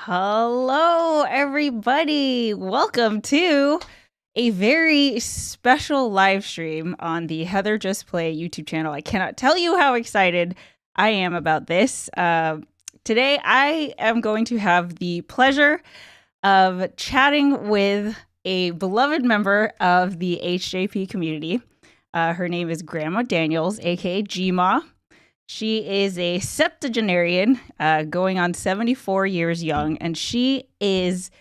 Hello, everybody. Welcome to a very special live stream on the Heather Just Play YouTube channel. I cannot tell you how excited I am about this. Today, I am going to have the pleasure of chatting with a beloved member of the HJP community. Her name is Grandma Daniels, aka Gma. She is a septuagenarian, going on 74 years young, and she is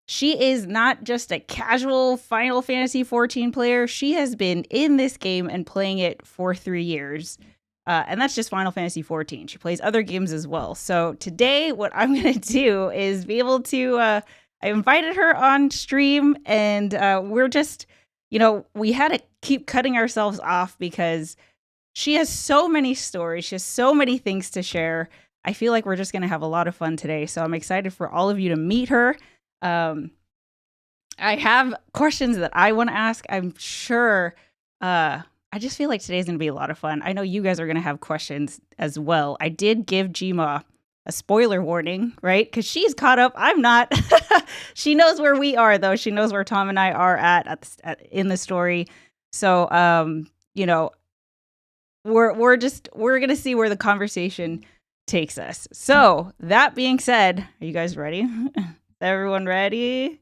not just a casual Final Fantasy 14 player. She has been in this game and playing it for 3 years. And that's just Final Fantasy 14. She plays other games as well. So today, what I'm going to do is be able to. I invited her on stream, and we're just, we had to keep cutting ourselves off because she has so many stories. She has so many things to share. I feel like we're just going to have a lot of fun today. So I'm excited for all of you to meet her. I have questions that I want to ask. I'm sure. I just feel like today's going to be a lot of fun. I know you guys are going to have questions as well. I did give Gma a spoiler warning, right? Because she's caught up. I'm not. She knows where we are, though. She knows where Tom and I are in the story. So, we're gonna see where the conversation takes us. So that being said, are you guys ready? Is everyone ready?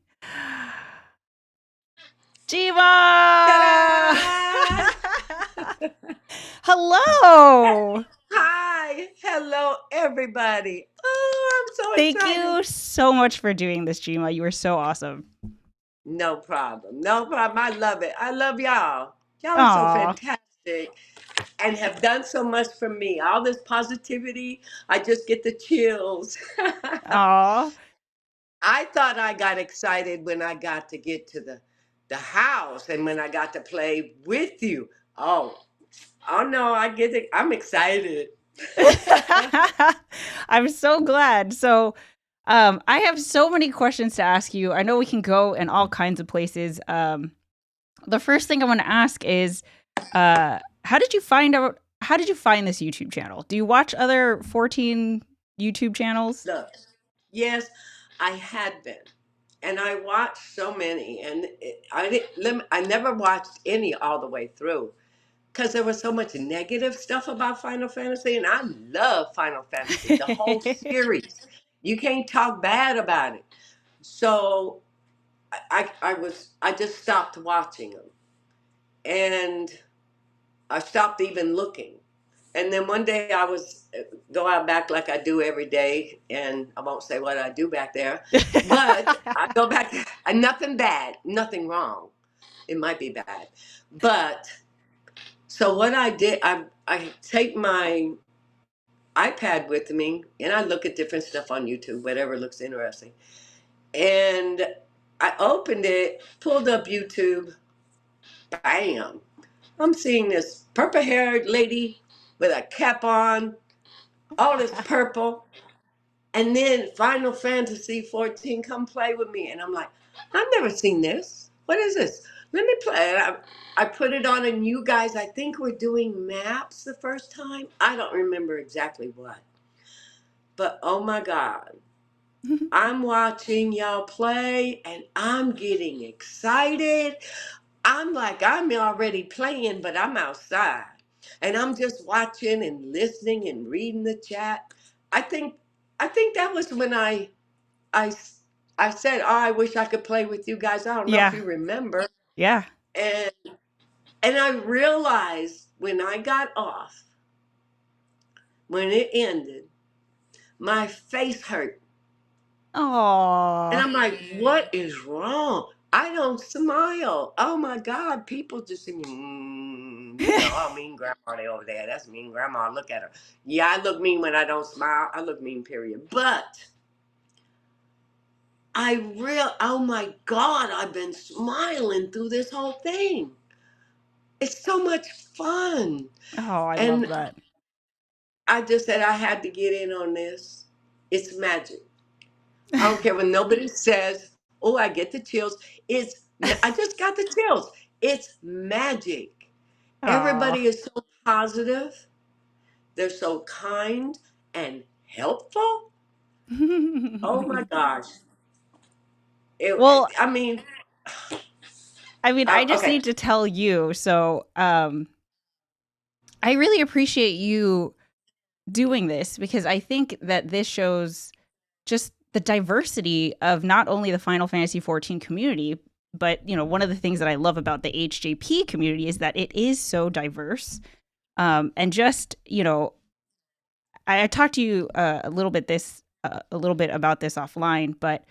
Jiva! Hello! Hi, hello everybody. Oh, I'm so Thank excited. you so much for doing this, Jima. You are so awesome. No problem. No problem. I love it. I love y'all. Y'all are so Aw. fantastic and have done so much for me. All this positivity, I just get the chills. Aw. I thought I got excited when I got to get to the house and when I got to play with you. Oh no, I get it. I'm excited. I'm so glad. So, I have so many questions to ask you. I know we can go in all kinds of places. The first thing I want to ask is, how did you find this YouTube channel? Do you watch other 14 YouTube channels? Look, yes, I had been. And I watched so many, and I never watched any all the way through because there was so much negative stuff about Final Fantasy, and I love Final Fantasy, the whole series. You can't talk bad about it. So I just stopped watching them, and I stopped even looking. And then one day I was go out back like I do every day, and I won't say what I do back there, but I go back and nothing bad, nothing wrong. It might be bad, but so what I did, I take my iPad with me and I look at different stuff on YouTube, whatever looks interesting, and I opened it, pulled up YouTube, bam! I'm seeing this purple-haired lady with a cap on, all this purple. And then Final Fantasy 14 come play with me. And I'm like, I've never seen this. What is this? Let me play it. I put it on and you guys, I think we're doing maps the first time. I don't remember exactly what. But oh my God. I'm watching y'all play and I'm getting excited. I'm like, I'm already playing, but I'm outside. And I'm just watching and listening and reading the chat. I think I think that was when I I said, "Oh, I wish I could play with you guys." I don't know if Yeah. you remember. Yeah. And and I realized when I got off, when it ended, my face hurt. And Aw. I'm like, "What is wrong?" I don't smile. Oh my God, people just say, oh, mean grandma they over there. That's mean grandma. Look at her. Yeah, I look mean when I don't smile. I look mean, period. But oh my God, I've been smiling through this whole thing. It's so much fun. Oh, I love And that. I just said I had to get in on this. It's magic. I don't care when nobody says, oh, I get the chills. I just got the chills. It's magic. Aw. Everybody is so positive. They're so kind and helpful. Oh my gosh. Well, I mean, I mean, I just okay. need to tell you. So, I really appreciate you doing this because I think that this shows just the diversity of not only the Final Fantasy XIV community, but one of the things that I love about the HJP community is that it is so diverse. And just I talked to you a little bit about this offline, but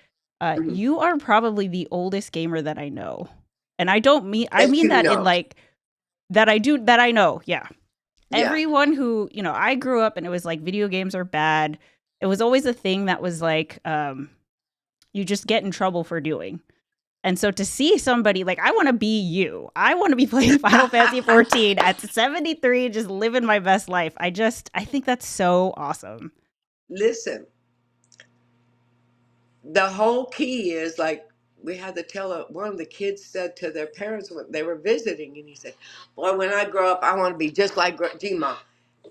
Mhm. you are probably the oldest gamer that I know, and I don't mean I That mean you that in know. like that I know. Yeah, Yeah. everyone who I grew up and it was like video games are bad. It was always a thing that was like you just get in trouble for doing. And so to see somebody like I want to be you. I want to be playing Final Fantasy 14 at 73 just living my best life. I think that's so awesome. Listen, the whole key is like we had to tell one of the kids said to their parents when they were visiting, and he said, "Boy, when I grow up, I want to be just like Gma."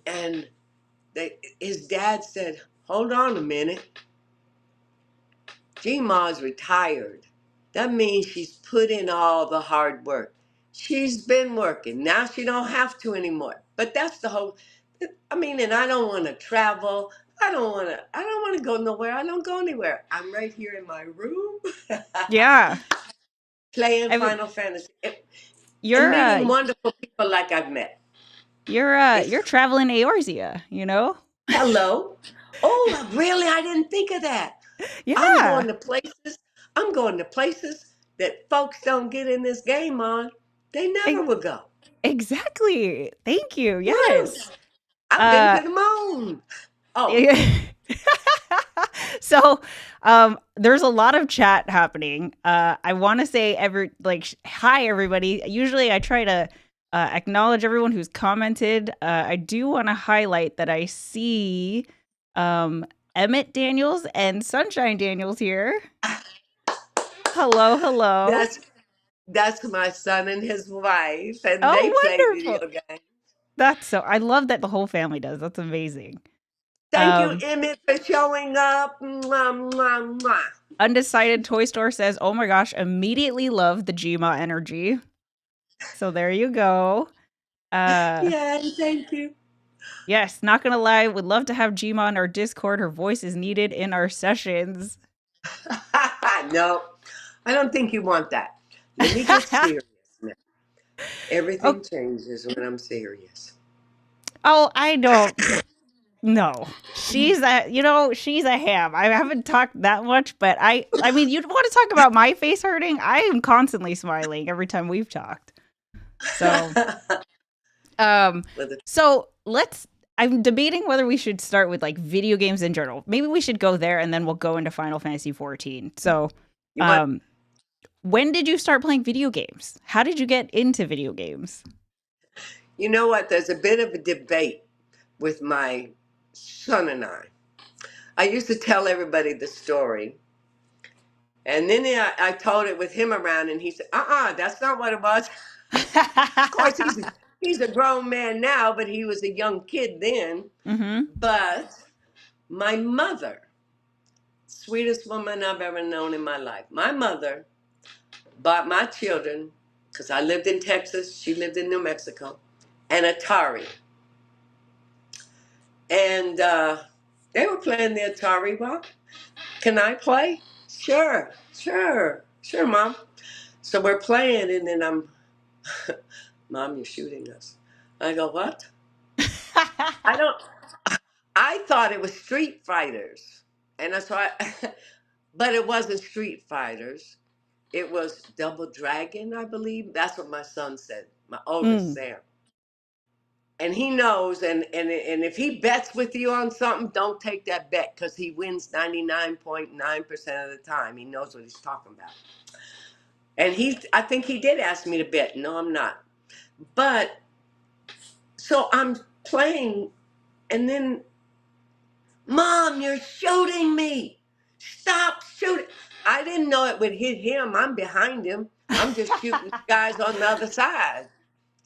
And his dad said, "Hold on a minute, Gma's retired. That means she's put in all the hard work. She's been working. Now she don't have to anymore." But that's the whole. I mean, and I don't want to travel. I don't want to go nowhere. I don't go anywhere. I'm right here in my room Yeah. playing I mean, Final Fantasy and you're meeting wonderful people like I've met. It's you're traveling Eorzea, you know? hello. Oh, really? I didn't think of that. I'm Yeah. going to places. I'm going to places that folks don't get in this game on. They never e- would go. exactly. Thank you. Woo! Yes. I've been Uh to the moon. Oh, yeah. So, there's a lot of chat happening. I want to say hi everybody. Usually I try to acknowledge everyone who's commented. I do want to highlight that I see um Emmett Daniels and Sunshine Daniels here. Hello, hello. that's that's my son and his wife, and they Oh, play wonderful. video games. I love that the whole family does. That's amazing. Thank you, Um, Emmett, for showing up. Mwah, mwah, mwah. Undecided Toy Store says, "Oh my gosh, immediately love the Gma energy." So there you go. Uh, Yeah, thank you. yes, not gonna lie, would love to have Gma on our Discord. Her voice is needed in our sessions. No, I don't think you want that. Let me get serious now. Oh, Everything changes when I'm serious. oh, I don't. No, she's a ham. I haven't talked that much, but I mean, you want to talk about my face hurting? I am constantly smiling every time we've talked. So, um, With a- so let's. I'm debating whether we should start with like video games in general. Maybe we should go there, and then we'll go into Final Fantasy 14. So, you want? um, when did you start playing video games? How did you get into video games? You know what? There's a bit of a debate with my son and I. I used to tell everybody the story, and then I told it with him around, and he said, that's not what it was." Of course, he's a grown man now, but he was a young kid then. Mm-hmm. But my mother, sweetest woman I've ever known in my life, my mother bought my children, because I lived in Texas, she lived in New Mexico, an Atari. And they were playing the Atari. Well, can I play? Sure, sure, sure, Mom. So we're playing, and then Mom, you're shooting us. I go, what? I don't, I thought it was Street Fighters. And that's why, but it wasn't Street Fighters. It was Double Dragon, I believe. That's what my son said, my oldest Mm. Sam. And he knows, and if he bets with you on something, don't take that bet because he wins 99.9% of the time. He knows what he's talking about. And I think he did ask me to bet. No, I'm not. But so I'm playing, and then, Mom, you're shooting me. Stop shooting. I didn't know it would hit him. I'm behind him. I'm just shooting guys on the other side.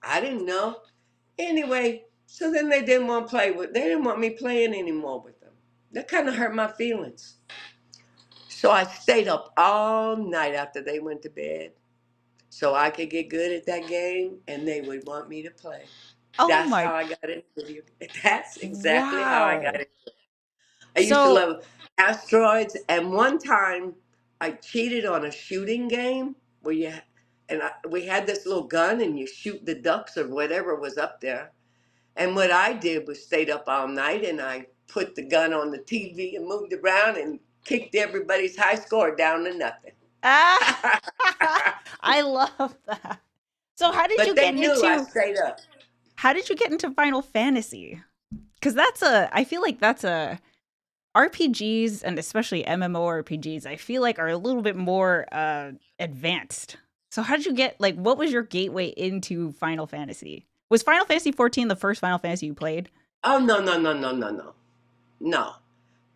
I didn't know. Anyway, so then they didn't want to play with. They didn't want me playing anymore with them. That kind of hurt my feelings. So I stayed up all night after they went to bed so I could get good at that game and they would want me to play. Oh That's my, how I got into video. That's exactly how I got wow. it. I used to So, love asteroids, and one time I cheated on a shooting game where we had this little gun and you shoot the ducks or whatever was up there. And what I did was stayed up all night and I put the gun on the TV and moved around and kicked everybody's high score down to nothing. ah, I love that. So, But they knew I stayed up. how did you get into Final Fantasy? Because I feel like that's a RPGs and especially MMORPGs, I feel like are a little bit more advanced. So how did you get like what was your gateway into Final Fantasy? Was Final Fantasy 14 the first Final Fantasy you played? Oh no no no no no no no.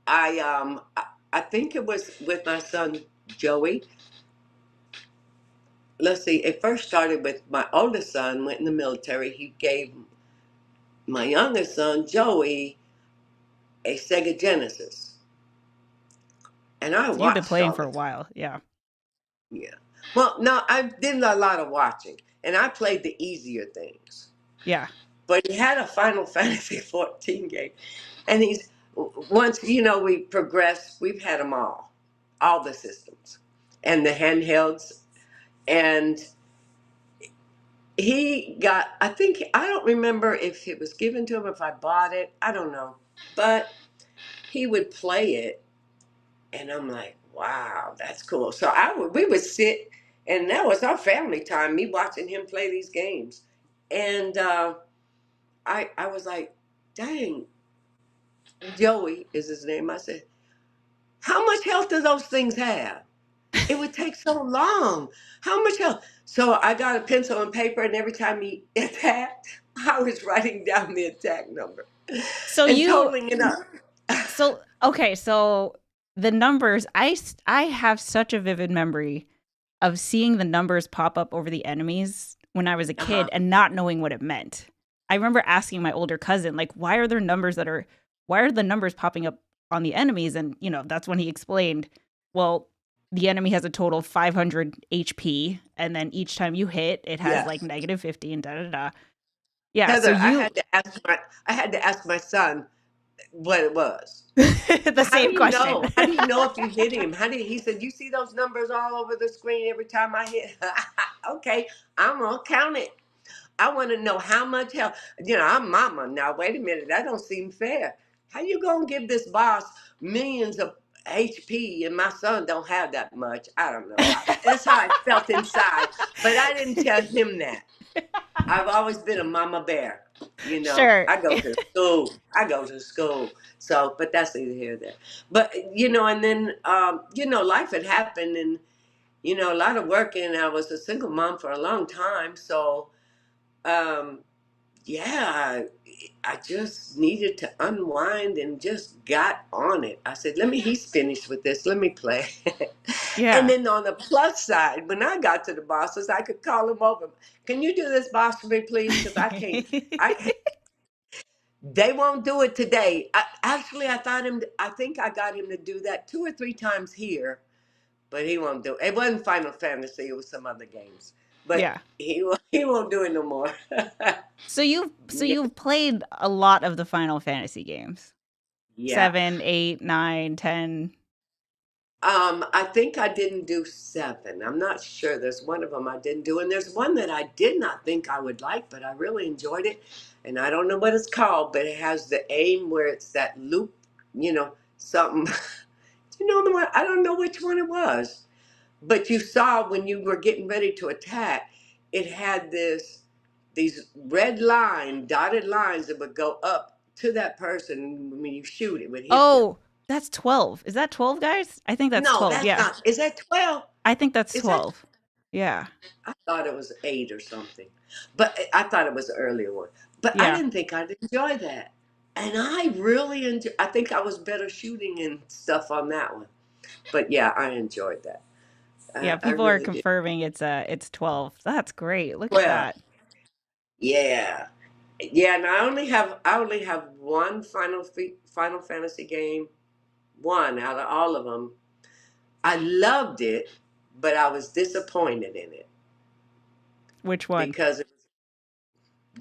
I think it was with my son Joey. Let's see. It first started with my oldest son went in the military. He gave my youngest son Joey a Sega Genesis, and I So you've been watched playing all for the a time. while. Yeah. Yeah. Well, no, I did a lot of watching, and I played the easier things. Yeah. But he had a Final Fantasy 14 game, and he's once we progressed, we've had them all the systems, and the handhelds, and he got. I don't remember if it was given to him, if I bought it, I don't know, but he would play it, and I'm like, wow, that's cool. So we would sit, and that was our family time. Me watching him play these games, and I was like, dang, Joey is his name. I said, how much health do those things have? It would take so long. How much health? So I got a pencil and paper, and every time he attacked, I was writing down the attack number So and you totaling it up. so okay, so the numbers I have such a vivid memory of seeing the numbers pop up over the enemies when I was a Uh-huh. kid and not knowing what it meant. I remember asking my older cousin, like, why are the numbers popping up on the enemies? And, that's when he explained, well, the enemy has a total of 500 HP. And then each time you hit, it has like Yes. negative 50 and da da da. Yeah. So Heather, you, I had to ask my son what it was. the How do same you question. know? How do you know if you hit him? He said, you see those numbers all over the screen every time I hit? Okay, I'm gonna count it. I want to know how much help. I'm mama now. Wait a minute, that don't seem fair. How you gonna give this boss millions of HP and my son don't have that much? I don't know. That's how I felt inside, but I didn't tell him that. I've always been a mama bear. Sure. I go to school. I go to school. So, but that's neither here nor there. But and then life had happened, and a lot of working. I was a single mom for a long time, so um, yeah, I just needed to unwind and just got on it. I said, he's finished with this. Let me play. And Yeah. then on the plus side, when I got to the bosses, I could call them over. Can you do this boss for me, please? Because I can't. They won't do it today. I think I got him to do that 2 or 3 times here, but he won't do it. It wasn't Final Fantasy. It was some other games. But Yeah. he won't do it no more. So Yeah. you've played a lot of the Final Fantasy games. Yeah. 7, 8, 9, 10. I think I didn't do 7. I'm not sure. There's one of them I didn't do, and there's one that I did not think I would like, but I really enjoyed it. And I don't know what it's called, but it has the aim where it's that loop, something. The one? I don't know which one it was, but you saw when you were getting ready to attack, it had these dotted lines that would go up to that person. When you shoot, it would hit them. Oh, that's 12. Is that 12, guys? I think that's No, 12. that's Yeah. not. Is that 12? I think that's Is that 12. Yeah. I thought it was 8 or something, but I thought it was an earlier one. But I Yeah. didn't think I'd enjoy that, and I really enjoy. I think I was better shooting and stuff on that one. But yeah, I enjoyed that. Yeah, I people are really did. confirming it's 12. That's great. Look at Well, that. yeah, yeah. And I only have one Final Fantasy game, one out of all of them. I loved it, but I was disappointed in it Which one? because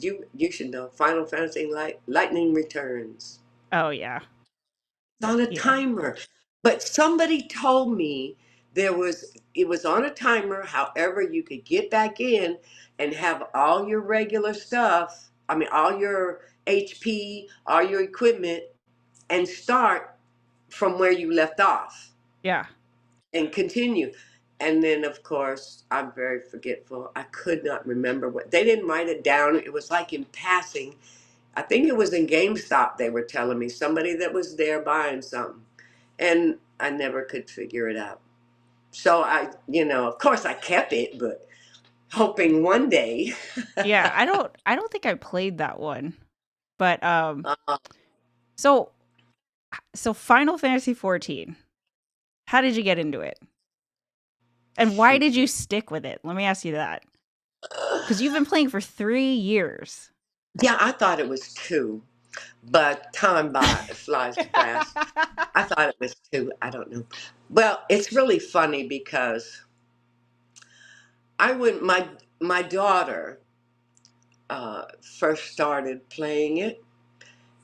you should know Final Fantasy Lightning Returns. Oh yeah. It's on a Yeah. timer. But somebody told me it was on a timer, however you could get back in and have all your regular stuff, I mean all your HP, all your equipment, and start from where you left off Yeah. and continue. And then of course I'm very forgetful. I could not remember what they didn't write it down. It was like in passing. I think it was in GameStop they were telling me, somebody that was there buying something. And I never could figure it out. So of course I kept it, but hoping one day. Yeah. I don't think I played that one. But uh, so Final Fantasy 14. How did you get into it? And why did you stick with it? Let me ask you that. Because you've been playing for 3 years. yeah, I thought it was two, but time flies fast. I thought it was two. I don't know. Well, it's really funny because I went. My daughter first started playing it,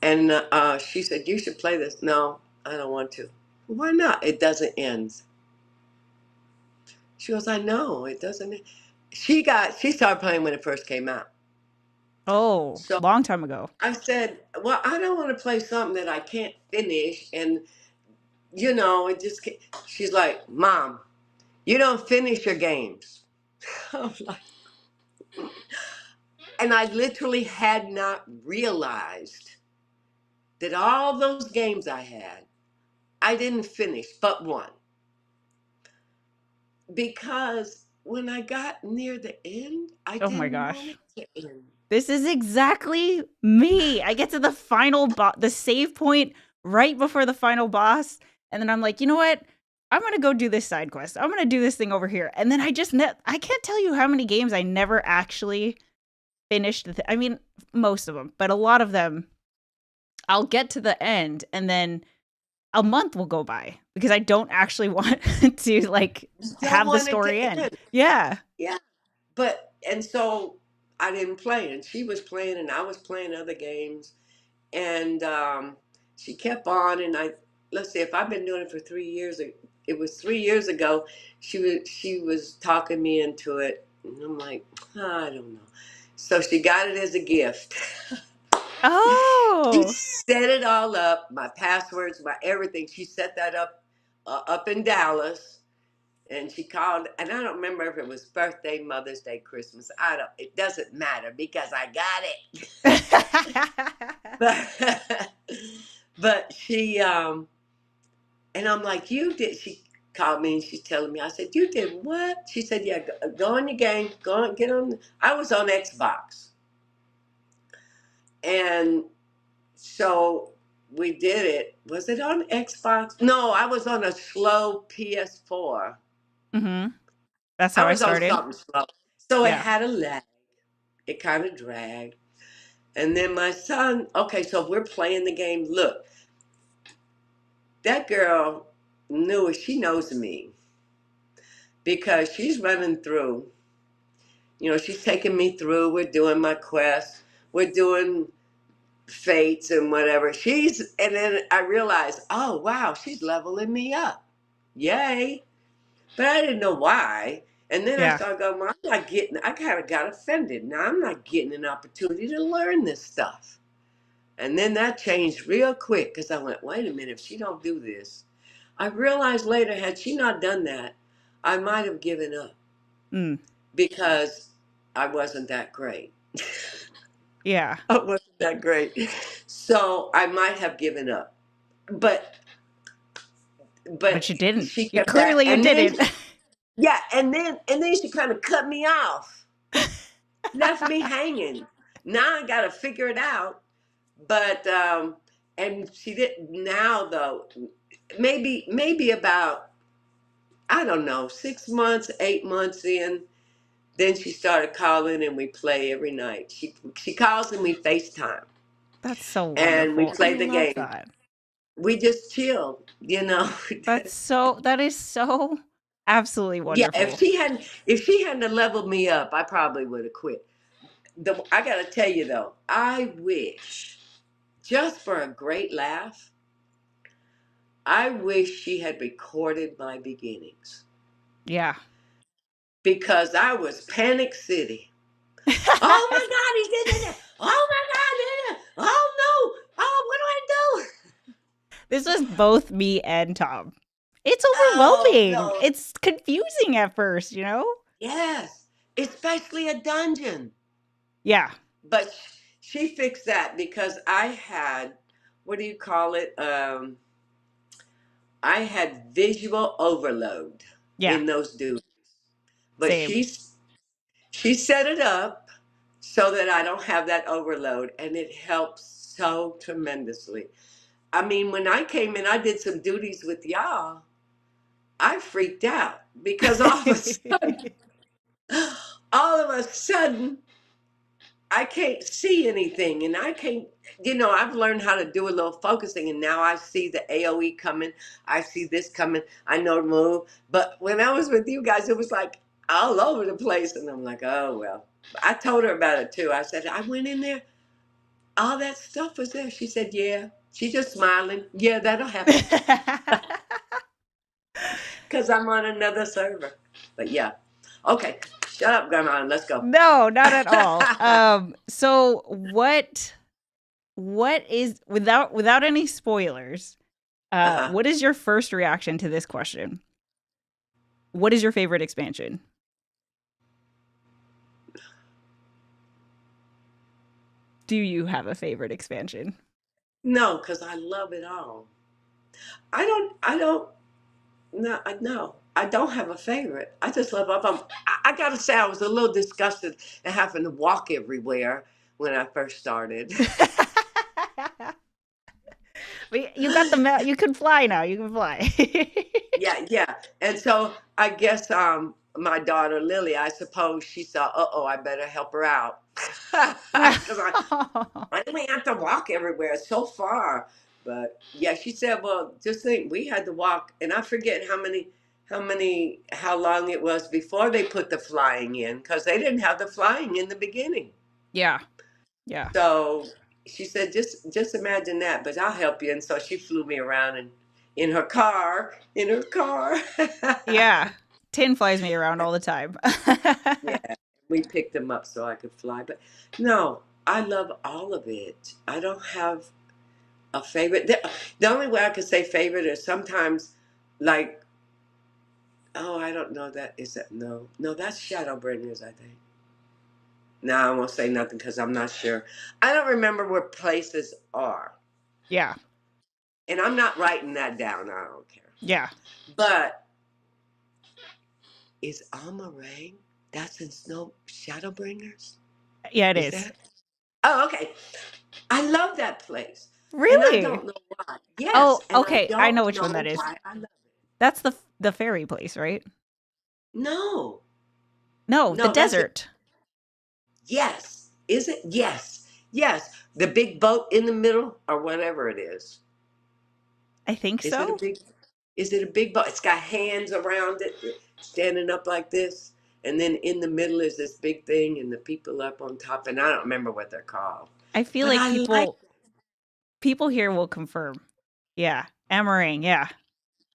and she said, "You should play this." No, I don't want to. Why not? It doesn't end. She goes, I know it doesn't. She started playing when it first came out. Oh, So long time ago. I said, well, I don't want to play something that I can't finish, and it just. She's like, Mom, you don't finish your games. I'm like, and I literally had not realized that all those games I had, I didn't finish but one. Because when I got near the end, I Oh my didn't want gosh. it to end. This is exactly me. I get to the final the save point right before the final boss, and then I'm like, you know what? I'm gonna go do this side quest. I'm gonna do this thing over here, and then I can't tell you how many games I never actually finished. I mean, most of them, but a lot of them, I'll get to the end, and then a month will go by because I don't actually want to like You don't have the want it story to end. end. Yeah. Yeah. And so I didn't play, and she was playing, and I was playing other games, and she kept on, and let's see, if I've been doing it for 3 years, it was 3 years ago. She was talking me into it, and I'm like, I don't know. So she got it as a gift. She Oh. set it all up, my passwords, my everything. She set that up in Dallas. And she called, and I don't remember if it was birthday, Mother's Day, Christmas. It doesn't matter because I got it. but, but and I'm like, you did. She called me and she's telling me. I said, you did what? She said, yeah, go on your game. Go on, get on. I was on Xbox. And so we did it. Was it on Xbox? No, I was on a slow PS4. Mhm. That's how I I was on started. something slow. So it Yeah. had a lag. It kind of dragged. And then my son, okay, so we're playing the game. Look, that girl she knows me because she's running through. She's taking me through. We're doing my quest. We're doing fates and whatever. And then I realized, oh, wow, she's leveling me up. Yay. But I didn't know why. And then I Yeah. started going, well, I kind of got offended. Now I'm not getting an opportunity to learn this stuff. And then that changed real quick because I went, wait a minute, if she don't do this. I realized later, had she not done that, I might have given up Mm. because I wasn't that great. Yeah. I wasn't that great. So I might have given up. But But but you didn't. she You kept that. clearly you And then didn't. yeah, and then she kind of cut me off. Left me hanging. Now I got to figure it out. But and she did now though. Maybe about I don't know 6 months, 8 months in. Then she started calling and we play every night. She calls and we FaceTime That's so and we wonderful. I play the love game. that. we just chill, you know. That is so absolutely Yeah, wonderful. if she hadn't leveled me up, I probably would have quit. I gotta tell you though, I wish, just for a great laugh, I wish she had recorded my beginnings Yeah. because I was Panic City. Oh my God, he did it! Oh my God, oh no! Oh, what do I do? This was both me and Tom. It's Oh overwhelming. no! It's confusing at first, you know? Yes, especially a dungeon. Yeah. But she fixed that because I had, what do you call it? I had visual overload Yeah. in those dudes. But Same. she set it up so that I don't have that overload, and it helps so tremendously. I mean, when I came in, I did some duties with y'all. I freaked out because all of a sudden, I can't see anything, and I can't. I've learned how to do a little focusing, and now I see the AOE coming. I see this coming. I know to move. But when I was with you guys, it was like all over the place, and I'm like, oh well. I told her about it too. I said I went in there. All that stuff was there. She said, yeah. She's just smiling. Yeah, that'll happen because I'm on another server. But yeah, okay. Shut up, Grandma, and let's go. No, not at all. So what is, without any spoilers, Uh-huh. what is your first reaction to this question? What is your favorite expansion? Do you have a favorite expansion? No, because I love it all. I don't, no, no. I don't have a favorite. I just love all of them. I gotta say, I was a little disgusted at having to walk everywhere when I first started. But you got you can fly now. You can fly. Yeah, yeah. And so I guess my daughter Lily, I suppose she saw, uh-oh, I better help her out. Because I didn't have to walk everywhere. It's so far. But yeah, she said, well, just think we had to walk, and I forget how long it was before they put the flying in, because they didn't have the flying in the beginning. Yeah. Yeah. So she said, just imagine that, but I'll help you. And so she flew me around and in her car. Yeah. Tin flies me around all the time. Yeah, we picked them up so I could fly. But no, I love all of it. I don't have a favorite. The only way I could say favorite is sometimes like, oh, I don't know that. Is that, no, that's Shadowbringers, I think. No, I won't say nothing because I'm not sure. I don't remember where places are. Yeah. And I'm not writing that down. I don't care. Yeah. But is Amarang? That's in Snow Shadowbringers? Yeah, it Is is. that? Oh, okay. I love that place. And I Really? don't know why. Yes, Oh, and I okay. I don't know which one that know is. why I love it. That's the fairy place, right? No. No, the No, that's it. desert. Yes. Is it? Yes. Yes. The big boat in the middle or whatever it is. I think Is it a so. big is it a big boat? It's got hands around it, standing up like this. And then in the middle is this big thing and the people up on top. And I don't remember what they're called. I feel But like I like people here will confirm. Yeah. Amarang, yeah.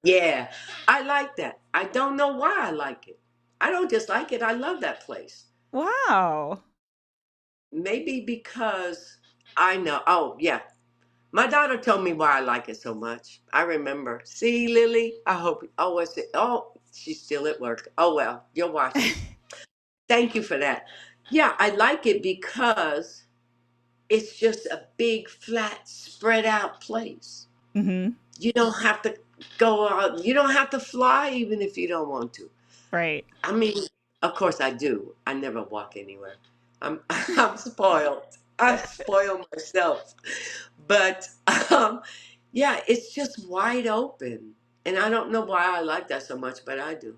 Yeah, I like that. I don't know why I like it. I don't just like it. I love that place. Wow. Maybe because I know. Oh, yeah. My daughter told me why I like it so much. I remember. See, Lily? I hope. Oh, what's it? Oh, she's still at work. Oh, well, you're watching. Thank you for that. Yeah, I like it because it's just a big, flat, spread out place. Mhm. You don't have to go out. You don't have to fly even if you don't want to. Right. I mean, of course I do. I never walk anywhere. I'm I'm spoiled. I spoil myself. But yeah, it's just wide open. And I don't know why I like that so much, but I do.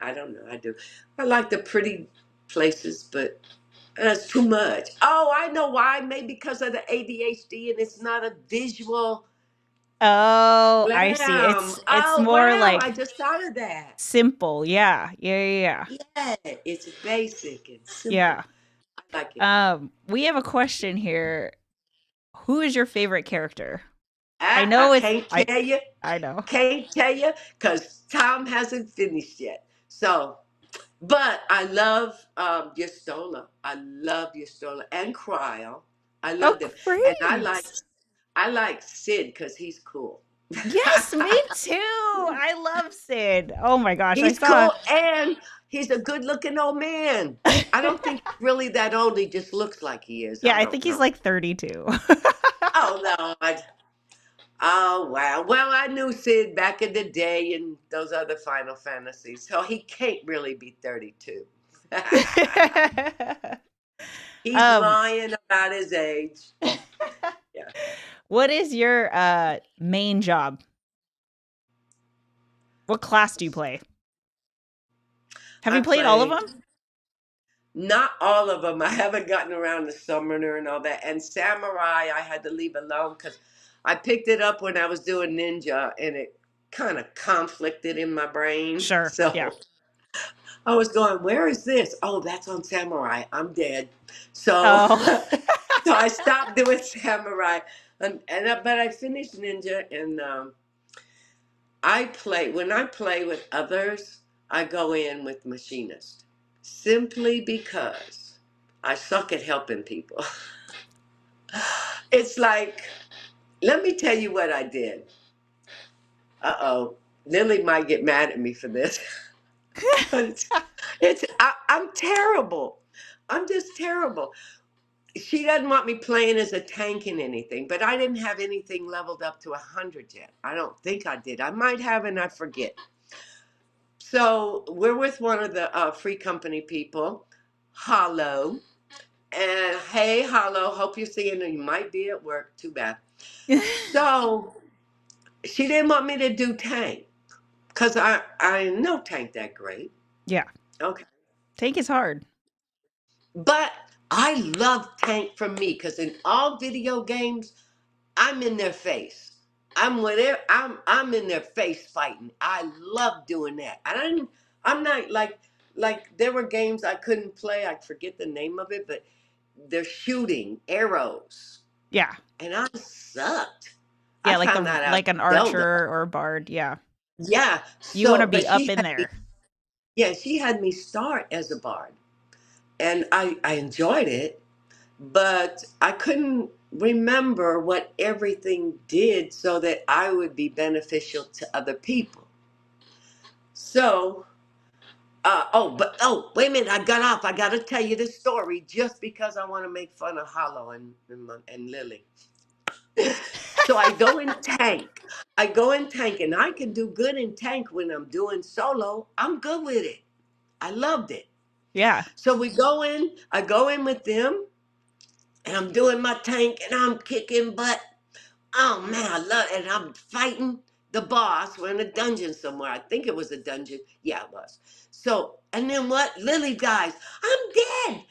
I don't know. I do. I like the pretty places, but that's too much. Oh, I know why. Maybe because of the ADHD and it's not a visual. Oh, I see. Glam. It's Oh more wow! like I just thought of that. simple. Yeah. Yeah, yeah, Yeah, it's basic and yeah. simple. I like it. Yeah. We have a question here. Who is your favorite character? I I know it's can't tell you, I know. because Tom hasn't finished yet. So, but I love Yestola. I love Yestola and Cryo. I Oh, love them, and great. I like Sid because he's cool. Yes, me too. I love Sid. Oh my gosh, I He's saw cool, and he's a good-looking old man. I don't think he's really that old. He just looks like he is. Yeah, I I don't think he's know. like 32. Oh Lord. Oh wow. Well, I knew Sid back in the day in those other Final Fantasies, so he can't really be 32. He's um lying about his age. Yeah. what is your main job? What class do you play? Have I you played all of play them? not all of them. I haven't gotten around to Summoner and all that. And Samurai, I had to leave alone because I picked it up when I was doing Ninja, and it kind of conflicted in my brain. Sure. Yeah. So I was going, where is this? Oh, that's on Samurai. I'm dead. So, Oh. so I stopped doing Samurai, but I finished Ninja, and I play when I play with others. I go in with Machinist simply because I suck at helping people. It's like, let me tell you what I did. Uh-oh, Lily might get mad at me for this, but I'm terrible. I'm just terrible. She doesn't want me playing as a tank in anything, but I didn't have anything leveled up to 100 yet. I don't think I did. I might have, and I forget. So we're with one of the free company people, Hollow. And hey, Hollow, hope you're seeing it. You might be at work. Too bad. So she didn't want me to do tank because I know tank that great. Yeah. Okay. Tank is hard. But I love tank for me because in all video games, I'm in their face. I'm whatever. I'm in their face fighting. I love doing that. And I'm not like there were games I couldn't play. I forget the name of it, but they're shooting arrows, Yeah. and I sucked. I Yeah, like found the that out like an in Zelda. archer or a bard. Yeah. Yeah. You want to So, but be up in there. she had me start as a bard, and I enjoyed it, but I couldn't remember what everything did so that I would be beneficial to other people. So, wait a minute, I got off. I got to tell you this story just because I want to make fun of Hollow and Lily. So I go in tank. I go in tank, and I can do good in tank when I'm doing solo. I'm good with it. I loved it. Yeah. So we go in. I go in with them, and I'm doing my tank, and I'm kicking butt. Oh man, I love it. And I'm fighting the boss. We're in a dungeon somewhere. I think it was a dungeon. Yeah, it was. So, and then what? Lily dies. I'm dead.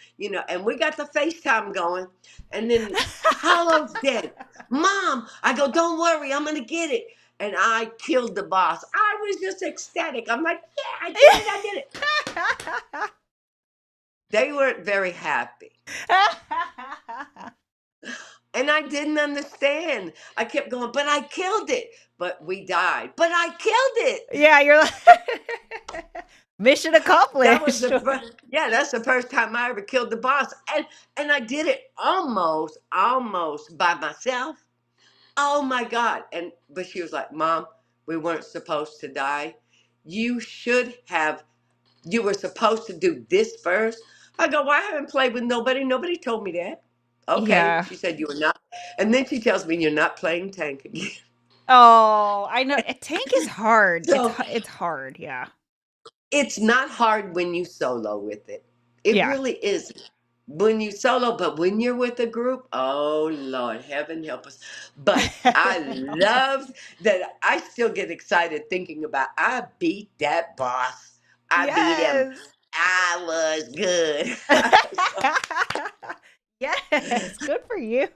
And we got the FaceTime going. And then Hollow's dead. Mom, I go, don't worry, I'm gonna get it. And I killed the boss. I was just ecstatic. I'm like, yeah, I did it. They weren't very happy. And I didn't understand. I kept going, but I killed it. But we died. But I killed it. Yeah, you're like mission That was accomplished. the first, yeah, that's the first time I ever killed the boss. And I did it almost by myself. Oh my God. But she was like, Mom, we weren't supposed to die. You should have, you were supposed to do this first. I go, well, I haven't played with nobody. Nobody told me that. Okay. Yeah. She said you were not. And then she tells me you're not playing tank again. Oh, I know. A tank is hard. So It's hard. Yeah. it's not hard when you solo with it. It Yeah. really isn't. When you solo, but when you're with a group, oh Lord, heaven help us. But I love that I still get excited thinking about I beat that boss. I beat him. Yes. I was good. So, Yes. Good for you.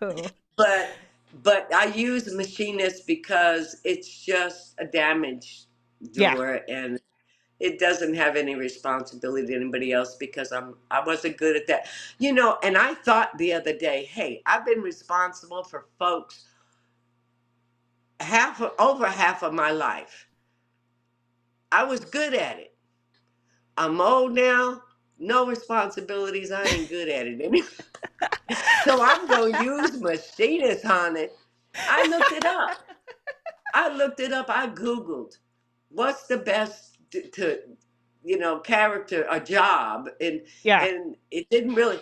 but But I use machinist because it's just a damage Yeah. doer, and it doesn't have any responsibility to anybody else because I wasn't good at that. And I thought the other day, hey, I've been responsible for folks over half of my life. I was good at it. I'm old now, no responsibilities. I ain't good at it anymore. So I'm gonna use machinist on it. I looked it up. I Googled what's the best character a job, and Yeah. it didn't really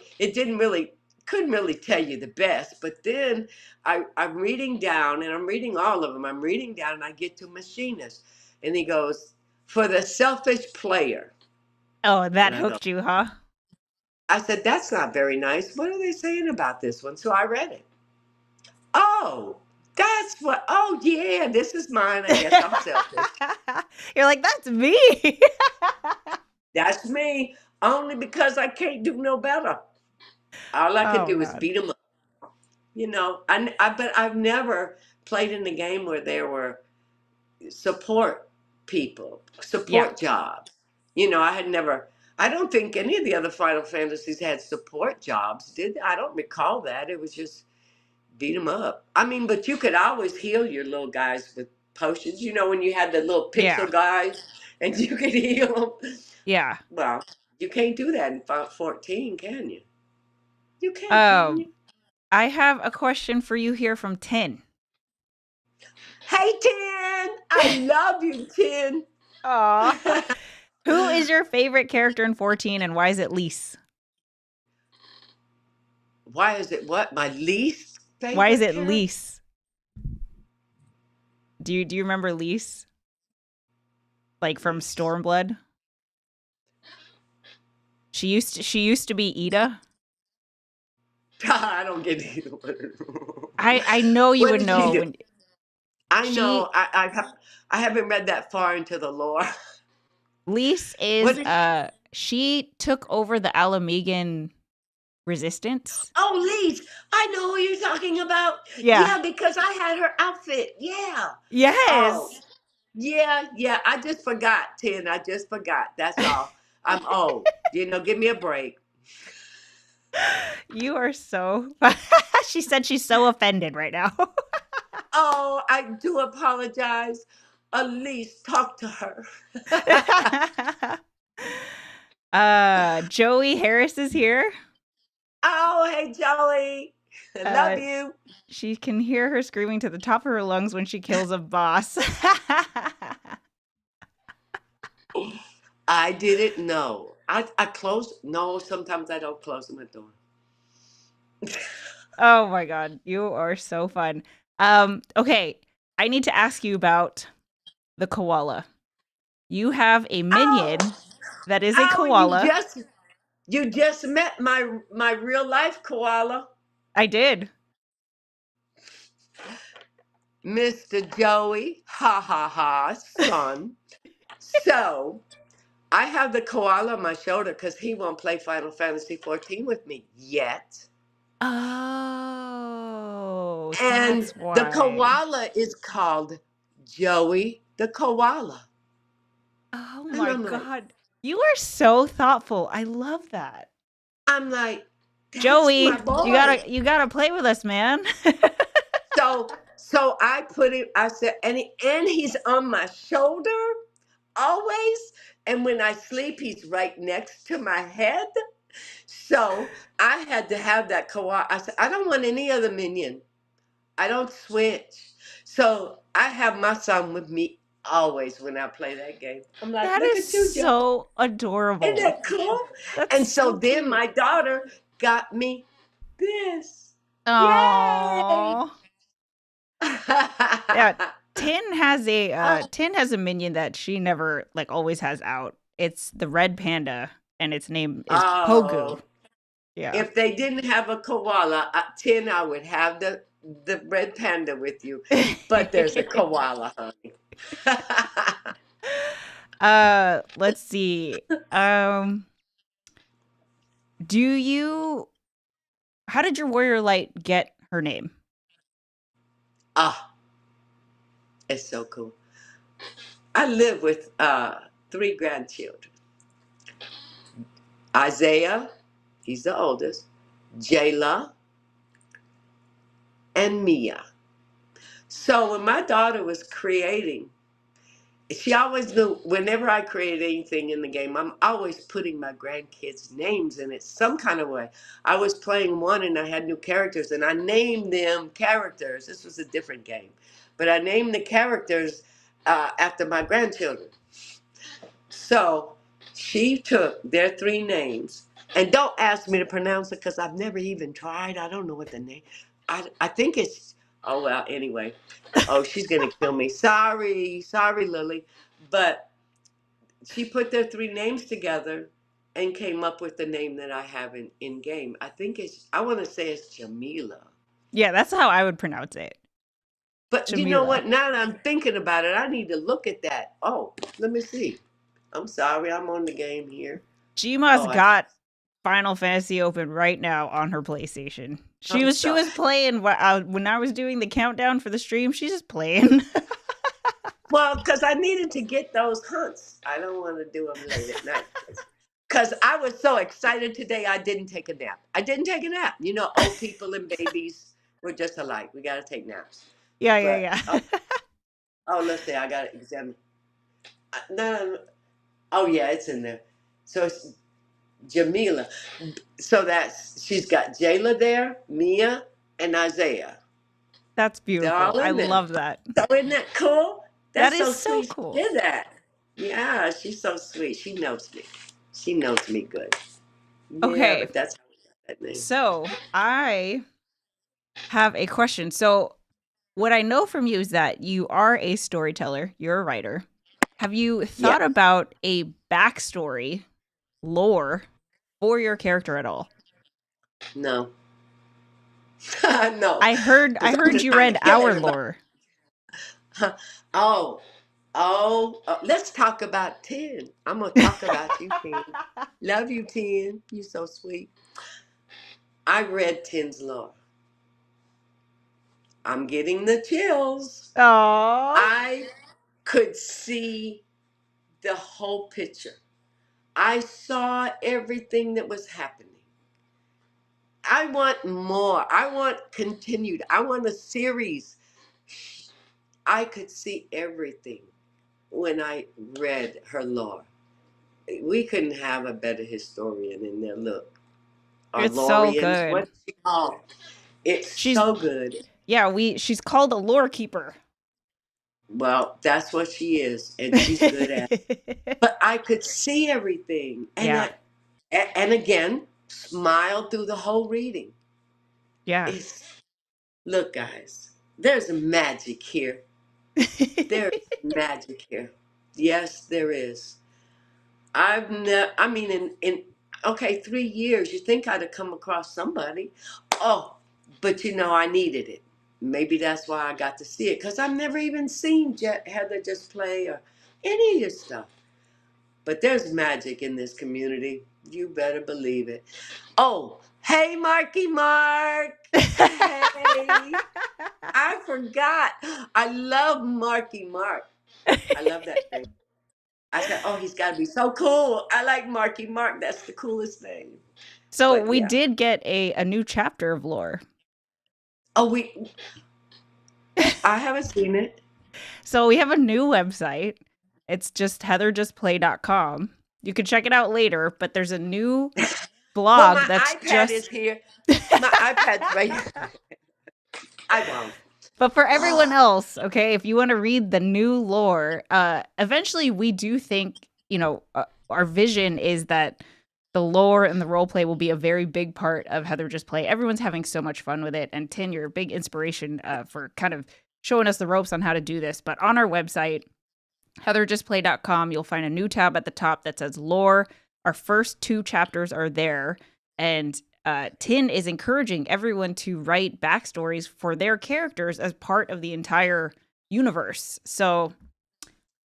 couldn't really tell you the best. But then I'm reading down, and I'm reading all of them. I'm reading down, and I get to machinist, and he goes, for the selfish player. Oh, And that I go, hooked you, huh? I said, that's not very nice. What are they saying about this one? So I read it. Oh, oh yeah, this is mine. I guess I'm selfish. You're like, that's me. That's me. Only because I can't do no better. All I can Oh do is God. beat them up. But I've never played in a game where there were support people, Yeah. support jobs. I had never. I don't think any of the other Final Fantasies had support jobs, did they? I don't recall that. It was just beat them up. I mean, but you could always heal your little guys with potions. When you had the little Yeah. pixel guys, and you could heal them. Yeah. Well, you can't do that in 14, can you? You can Um, you? I have a question for you here from Tin. Hey, Tin! I love you, Tin. Aw. Who is your favorite character in 14 and why is it Lise? Why is it what? My least Why is favorite it character? Lise? Do you remember Lise? Like from Least. Stormblood? She used to be Ida. I don't get it. I know you What would did she know do? when I know. she I haven't read that far into the lore. Lise What is did? she took over the Alamegan resistance. Oh, Least. I know who you're talking about. Yeah. Yeah, because I had her outfit. Yeah. Oh, Yes. yeah, yeah. I just forgot, Tin. I just forgot. That's all. I'm old. Give me a break. You are so she said she's so offended right now. Oh, I do apologize. At least talk to her. Joey Harris is here. Oh, hey, Joey. I love Uh you. she can hear her screaming to the top of her lungs when she kills a boss. I didn't know. I closed. No, sometimes I don't close my door. Oh my god, you are so fun. Okay, I need to ask you about the koala. You have a Oh, minion that is a oh, koala. you just met my real life koala, I did. Mr. Joey. Ha ha ha, son. So I have the koala on my shoulder because he won't play Final Fantasy 14 with me yet. Oh, And that's the why. koala is called Joey the koala. Oh And my I'm like, god. You are so thoughtful. I love that. I'm like, that's my Joey, you boy. gotta you gotta play with us, man. So I put it, I said, and he's on my shoulder always. And when I sleep, he's right next to my head. So I had to have that koala. I said, I don't want any other minion. I don't switch. So I have my son with me always when I play that game. I'm like, That look is at you, Joe. so Isn't adorable. that cool? That's And so so then cute. my daughter got me this. Yay! Oh. Yeah, Tin has a minion that she never like always has out. It's the red panda and its name is Pogu. Oh, Yeah. if they didn't have a koala, 10, I would have the red panda with you. But there's a koala, honey. Let's see. Um do you how did your warrior light get her name? Ah, it's so cool. I live with 3 grandchildren. Isaiah, he's the oldest, Jayla, and Mia. So when my daughter was creating, she always knew whenever I create anything in the game, I'm always putting my grandkids' names in it some kind of way. I was playing one and I had new characters and I named them characters. This was a different game, but I named the characters after my grandchildren. So she took their 3 names, and don't ask me to pronounce it because I've never even tried. I don't know what the name. I think it's. Oh well. Anyway. Oh, she's gonna kill me. Sorry, Lily. But she put their 3 names together and came up with the name that I have in game. I think it's. I want to say it's Jamila. Yeah, that's how I would pronounce it. But you know Jamila. what? Now that I'm thinking about it, I need to look at that. Oh, let me see. I'm sorry. I'm on the game here. Gma's Oh, I got Final Fantasy open right now on her PlayStation. She I'm was she sorry. was playing when I was doing the countdown for the stream. She's just playing. Well, because I needed to get those hunts. I don't want to do them late at night. Because I was so excited today, I didn't take a nap. I didn't take a nap. You know, old people and babies, we're just alike. We got to take naps. Yeah, But, yeah, oh, yeah. let's see. I got to examine. No. Oh, yeah, it's in there. So it's Jamila. So she's got Jayla there, Mia, and Isaiah. That's They're beautiful. all I in there. love that. So isn't that cool? That That's is so so sweet. She cool. did that. Yeah, she's so sweet. She knows me. She knows me good. Yeah, Okay, but that's how we got that name. so I have a question. So what I know from you is that you are a storyteller. You're a writer. Have you Yeah. thought about a backstory lore for your character at all? No. No. I Because I'm heard just you trying to read kill our everybody. lore. Oh. Let's talk about 10. I'm going to talk about you, 10. Love you, 10. You so sweet. I read 10's lore. I'm getting the chills. Aww. I could see the whole picture. I saw everything that was happening. I want more. I want continued. I want a series. I could see everything when I read her lore. We couldn't have a better historian in there. Look, our It's so Lorians, good. what's she called? It's She's so good. she's called a lore keeper. Well, that's what she is, and she's good at it. But I could see everything, Yeah. and again, smiled through the whole reading. Yeah. It's look, guys, there's magic here. There is magic here. Yes, there is. I mean, in okay, 3 years, you think I'd have come across somebody. Oh, but I needed it. Maybe that's why I got to see it, because I've never even seen Heather just play or any of your stuff. But there's magic in this community. You better believe it. Oh, hey, Marky Mark. Hey, I forgot. I love Marky Mark. I love that thing. I said, oh, he's got to be so cool. I like Marky Mark. That's the coolest thing. So But we yeah. did get a new chapter of lore. Oh, I haven't seen it. So we have a new website. It's just heatherjustplay.com. You can check it out later, but there's a new Well, blog my that's iPad is just here. My iPad's right here. I won't. But for everyone Oh, else, okay, if you want to read the new lore, eventually we do think, our vision is that the lore and the role play will be a very big part of Heather Just Play. Everyone's having so much fun with it. And Tin, you're a big inspiration for kind of showing us the ropes on how to do this. But on our website, heatherjustplay.com, you'll find a new tab at the top that says lore. Our first 2 chapters are there. And Tin is encouraging everyone to write backstories for their characters as part of the entire universe. So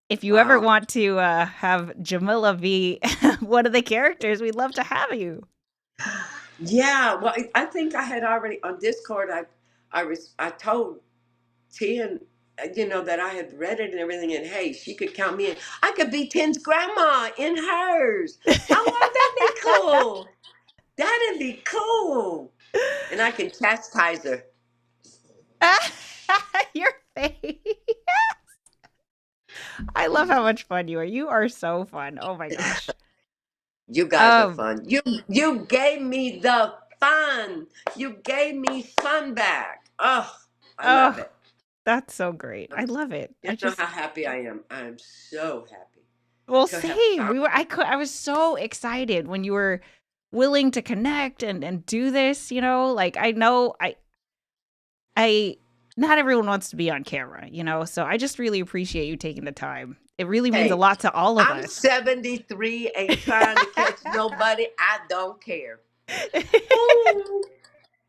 if you ever wow. want to have Jamila be one of the characters, we'd love to have you. Yeah. Well, I think I had already on Discord. I told. 10, that I had read it and everything, and hey, she could count me in. I could be 10's grandma in hers. Oh, that'd be cool. That'd be cool. And I can chastise her. Your face. I love how much fun you are. You are so fun. Oh my gosh. You guys are Um, fun. You gave me the fun. You gave me fun back. Oh, I love oh, it. that's so great. I love it. You know how happy I am. I am so happy Well, to have same. found. I was so excited when you were willing to connect and do this, like I know I not everyone wants to be on camera, so I just really appreciate you taking the time. It really means a Hey, lot to all of I'm us. 73, ain't trying to catch nobody. I don't care. Ooh,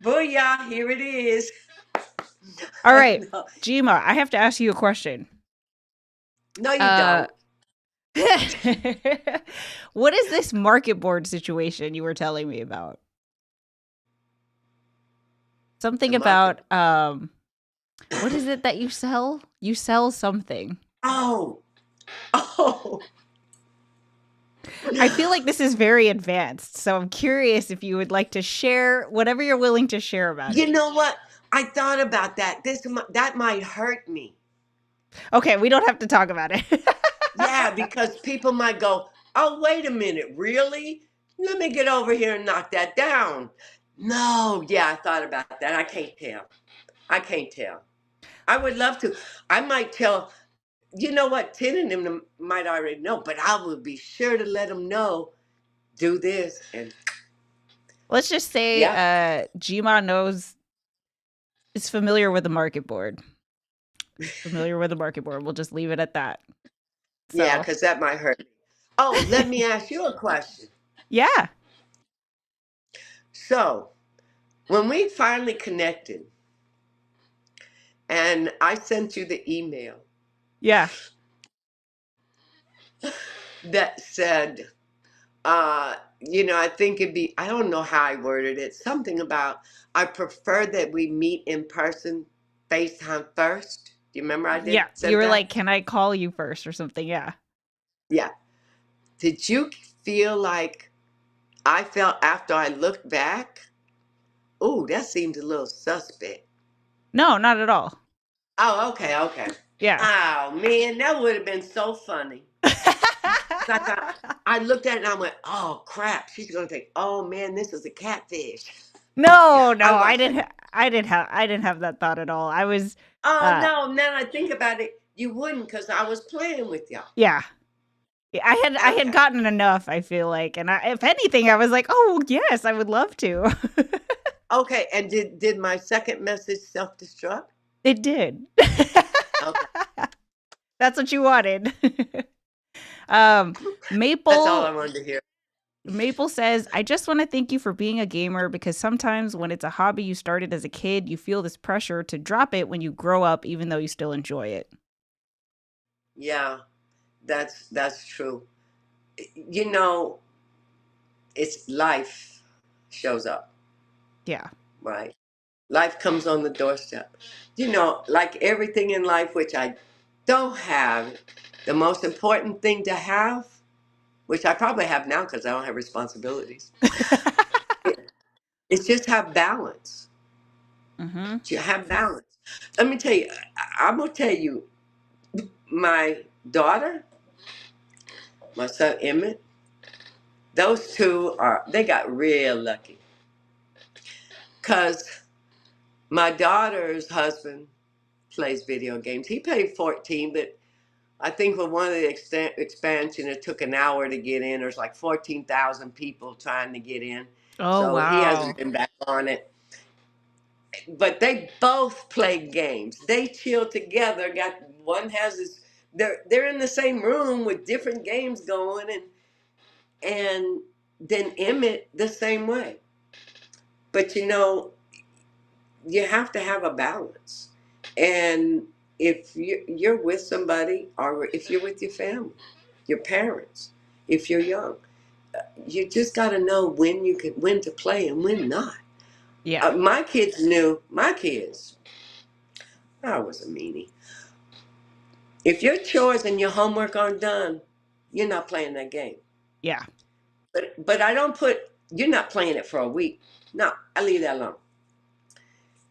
booyah, here it is. All right, No, Jima, I have to ask you a question. no, you Uh don't. what is this market board situation you were telling me about? The Something market. about what is it that you sell? You sell something. Oh, oh. I feel like this is very advanced, so I'm curious if you would like to share whatever you're willing to share about You it. know what? I thought about that. That might hurt me. Okay, we don't have to talk about it. Yeah, because people might go, "Oh, wait a minute, really? Let me get over here and knock that down." No, yeah, I thought about that. I can't tell. I can't tell. I would love to. I might tell. You know what? 10 of them might already know, but I will be sure to let them know. Do this and Let's just say yeah, Gma knows is familiar with the market board. Familiar with the market board. We'll just leave it at that. yeah, So, because that might hurt me. Oh, let me ask you a question. yeah. So, when we finally connected and I sent you the email Yeah. that said, I think it'd be, I don't know how I worded it, something about I prefer that we meet in person, FaceTime first. Do you remember I Yeah. did You said were that? like, "Can I call you first or something?" Yeah. Yeah. Did you feel like I felt after I looked back? Oh, that seemed a little suspect. No, not at all. Oh, okay, okay. Yeah. Oh man, that would have been so funny. Like I looked at it and I went, oh crap, she's gonna think, oh man, this is a catfish. No, no, I I wasn't. didn't. I didn't have that thought at all. I was, Oh uh, no, now I think about it, you wouldn't because I was playing with y'all. yeah. Yeah, I had Okay. gotten enough. I feel like, and if anything, I was like, oh yes, I would love to. Okay, and did my second message self-destruct? It did. Okay. That's what you wanted. That's all I Maple wanted to hear. Maple says, I just want to thank you for being a gamer because sometimes when it's a hobby you started as a kid, you feel this pressure to drop it when you grow up, even though you still enjoy it. Yeah, that's true. You know, it's life shows up, Yeah. right? Life comes on the doorstep. Like everything in life, which I don't have, the most important thing to have, which I probably have now because I don't have responsibilities, is just have balance. Mm-hmm. To have balance. Let me tell you, I'm going to tell you, my daughter, my son Emmett, those two they got real lucky. Because my daughter's husband plays video games. He paid 14, but I think with one of the expansion, it took an hour to get in. There's like 14,000 people trying to get in. Oh, So he hasn't wow. been back on it. But they both play games. They chill together. Got one has his. They're in the same room with different games going, and then Emmett the same way. But you have to have a balance. And if you're with somebody, or if you're with your family, your parents, if you're young, you just got to know when to play and when not. Yeah. My kids knew. My kids, I was a meanie. If your chores and your homework aren't done, you're not playing that game. Yeah. But I don't put you're not playing it for a week. No, I leave that alone.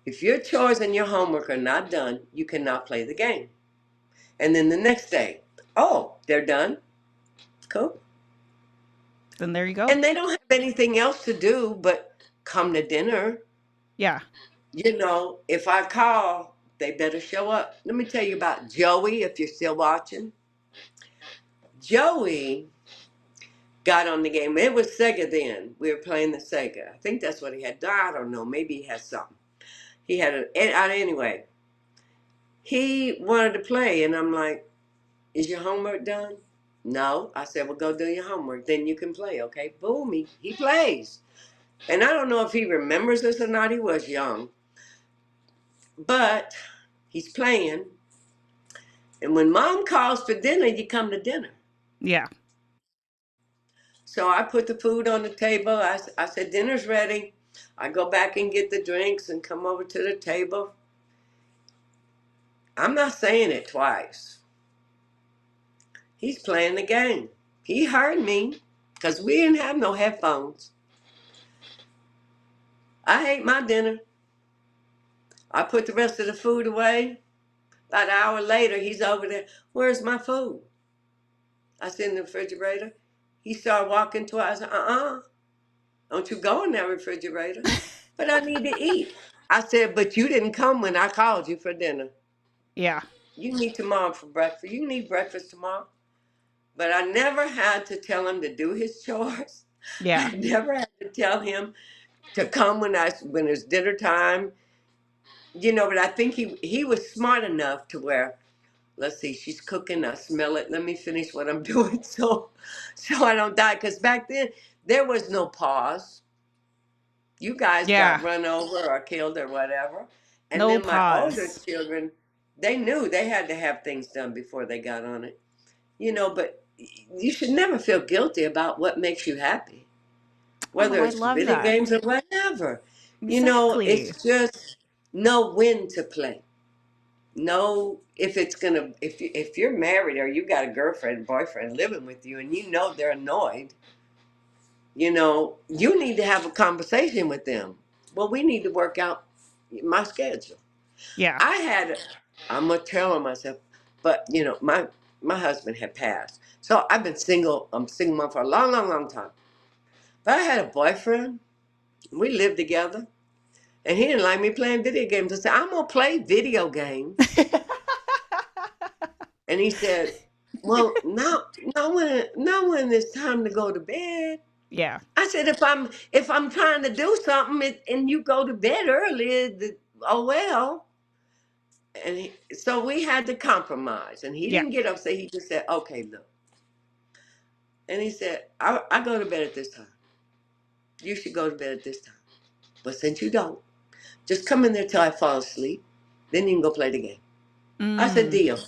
If your chores and your homework are not done, you cannot play the game. And then the next day, oh, they're done. Cool. Then there you go. And they don't have anything else to do but come to dinner. Yeah. If I call, they better show up. Let me tell you about Joey, if you're still watching. Joey got on the game. It was Sega then. We were playing the Sega. I think that's what he had. I don't know. Maybe he had something. He had anyway. He wanted to play, and I'm like, "Is your homework done?" No. I said, "Well, go do your homework. Then you can play." Okay. Boom. He plays, and I don't know if he remembers this or not. He was young, but he's playing. And when mom calls for dinner, you come to dinner. Yeah. So I put the food on the table. I said, dinner's ready. I go back and get the drinks and come over to the table. I'm not saying it twice. He's playing the game. He heard me because we didn't have no headphones. I ate my dinner. I put the rest of the food away. About an hour later, he's over there. Where's my food? I said, in the refrigerator. He started walking twice. I said, don't you go in that refrigerator. But I need to eat. I said, but you didn't come when I called you for dinner. Yeah. You need tomorrow for breakfast. You need breakfast tomorrow. But I never had to tell him to do his chores. Yeah. I never had to tell him to come when it's dinner time. But I think he was smart enough to where, let's see, she's cooking, I smell it. Let me finish what I'm doing so I don't die. Because back then there was no pause. You guys Yeah. got run over or killed or whatever. And No then my older pause. children, they knew they had to have things done before they got on it. But you should never feel guilty about what makes you happy, Oh, whether I it's love video that. games or whatever. Exactly. It's just know when to play. Know if it's gonna if you're married or you got a girlfriend, boyfriend living with you, and they're annoyed. You need to have a conversation with them. Well, we need to work out my schedule. Yeah. I had, I'm gonna tell on myself, but my husband had passed, so I've been single. I'm single mom for a long, long, long time. But I had a boyfriend. We lived together, and he didn't like me playing video games. I said, I'm gonna play video games, and he said, well, now when it's time to go to bed. Yeah. I said, if I'm trying to do something and you go to bed early, oh well. And so we had to compromise, and he Yeah. didn't get upset. He just said, "Okay, look." And he said, "I go to bed at this time. You should go to bed at this time. But since you don't, just come in there till I fall asleep. Then you can go play the game." I said, Mm. "Deal."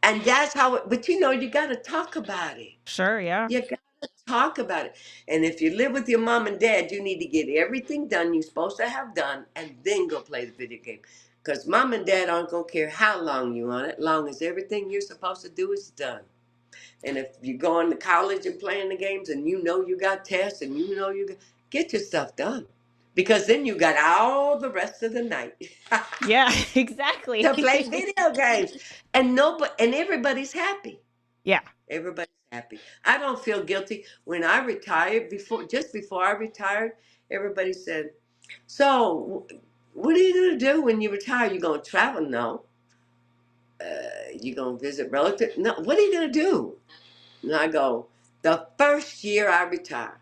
And that's how. But you got to talk about it. Sure. Yeah. You got to talk about it. And if you live with your mom and dad, you need to get everything done you're supposed to have done, and then go play the video game. Because mom and dad aren't gonna care how long you on it, long as everything you're supposed to do is done. And if you're going to college and playing the games, and you got tests, and get your stuff done, because then you got all the rest of the night Yeah. Exactly. to play video games, and everybody's happy. Yeah. Everybody's happy. I don't feel guilty. When I retired, just before I retired, everybody said, "So, what are you going to do when you retire? You going to travel?" No. You going to visit relatives? No. What are you going to do? And I go, the first year I retire,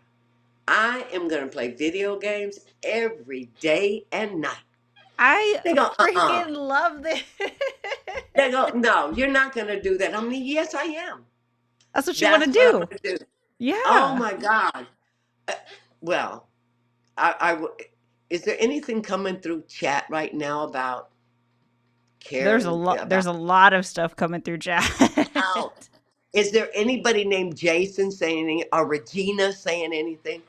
I am going to play video games every day and night. I They go, uh-uh. freaking love this. They go, no, you're not going to do that. I mean, yes, I am. That's what you want That's to what I'm do. going to do. Oh, Yeah. my God. Uh, well, is there anything coming through chat right now about There's a Karen? lot. There's a lot of stuff coming through chat. Oh, is there anybody named Jason saying anything, or Regina saying anything?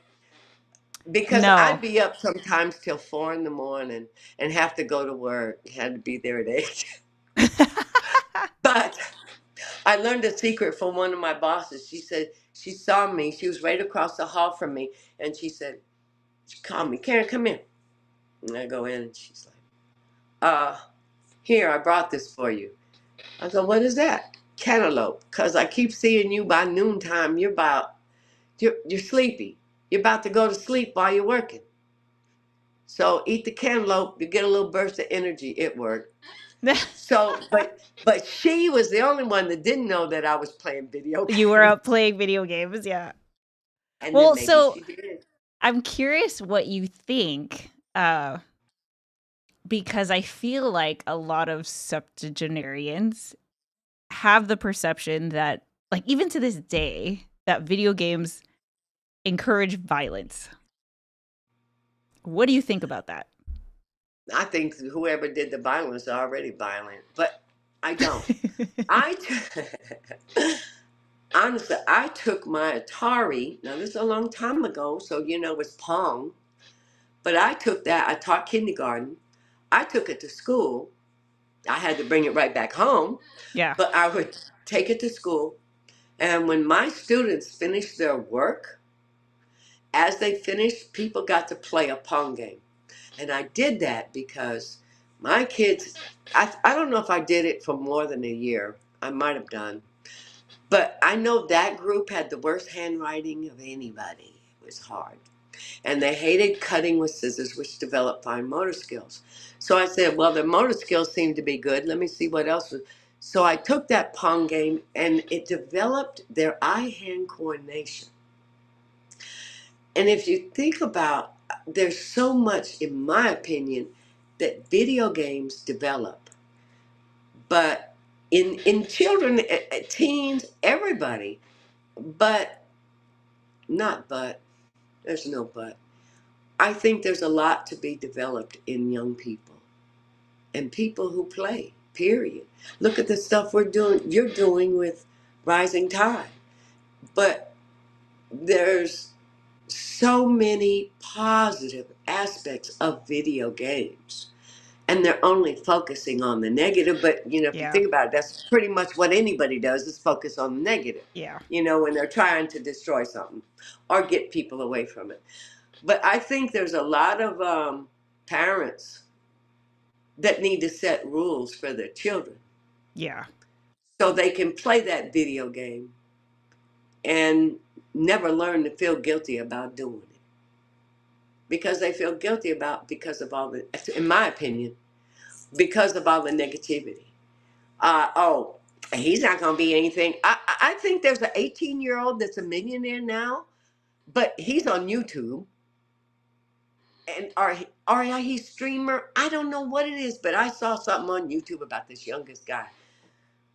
because I'd No. be up sometimes till 4 in the morning and have to go to work. Had to be there at 8. But I learned a secret from one of my bosses. She said she saw me. She was right across the hall from me, and she called me, Karen, come in. And I go in, and she's like, here, I brought this for you. I go, what is that? Cantaloupe. Because I keep seeing you by noontime. You're sleepy. You're about to go to sleep while you're working. So eat the cantaloupe. You get a little burst of energy. It worked. So, but she was the only one that didn't know that I was playing video You were games. up playing video games, yeah. And then Well, maybe so she did. I'm curious what you think, because I feel like a lot of septuagenarians have the perception that, like, even to this day, that video games encourage violence. What do you think about that? I think whoever did the violence are already violent, but I don't. I honestly, I took my Atari. Now this is a long time ago, so it was Pong. But I took that. I taught kindergarten. I took it to school. I had to bring it right back home, Yeah. but I would take it to school. And when my students finished their work, as they finished, people got to play a Pong game. And I did that because my kids, I don't know if I did it for more than a year. I might have done. But I know that group had the worst handwriting of anybody. It was hard. And they hated cutting with scissors, which developed fine motor skills. So I said, well, their motor skills seem to be good. Let me see what else. So I took that Pong game and it developed their eye-hand coordination. And if you think about, there's so much, in my opinion, that video games develop. But in children, teens, everybody, but not but, there's no but. I think there's a lot to be developed in young people and people who play, period. Look at the stuff you're doing with Rising Tide. But there's so many positive aspects of video games. And they're only focusing on the negative. But, if you Yeah. think about it, that's pretty much what anybody does is focus on the negative, Yeah. when they're trying to destroy something or get people away from it. But I think there's a lot of parents that need to set rules for their children Yeah. so they can play that video game and never learn to feel guilty about doing it. Because they feel guilty because of all the, in my opinion, because of all the negativity. Oh, he's not going to be anything. I think there's an 18-year-old that's a millionaire now, but he's on YouTube. And are he streamer? I don't know what it is, but I saw something on YouTube about this youngest guy.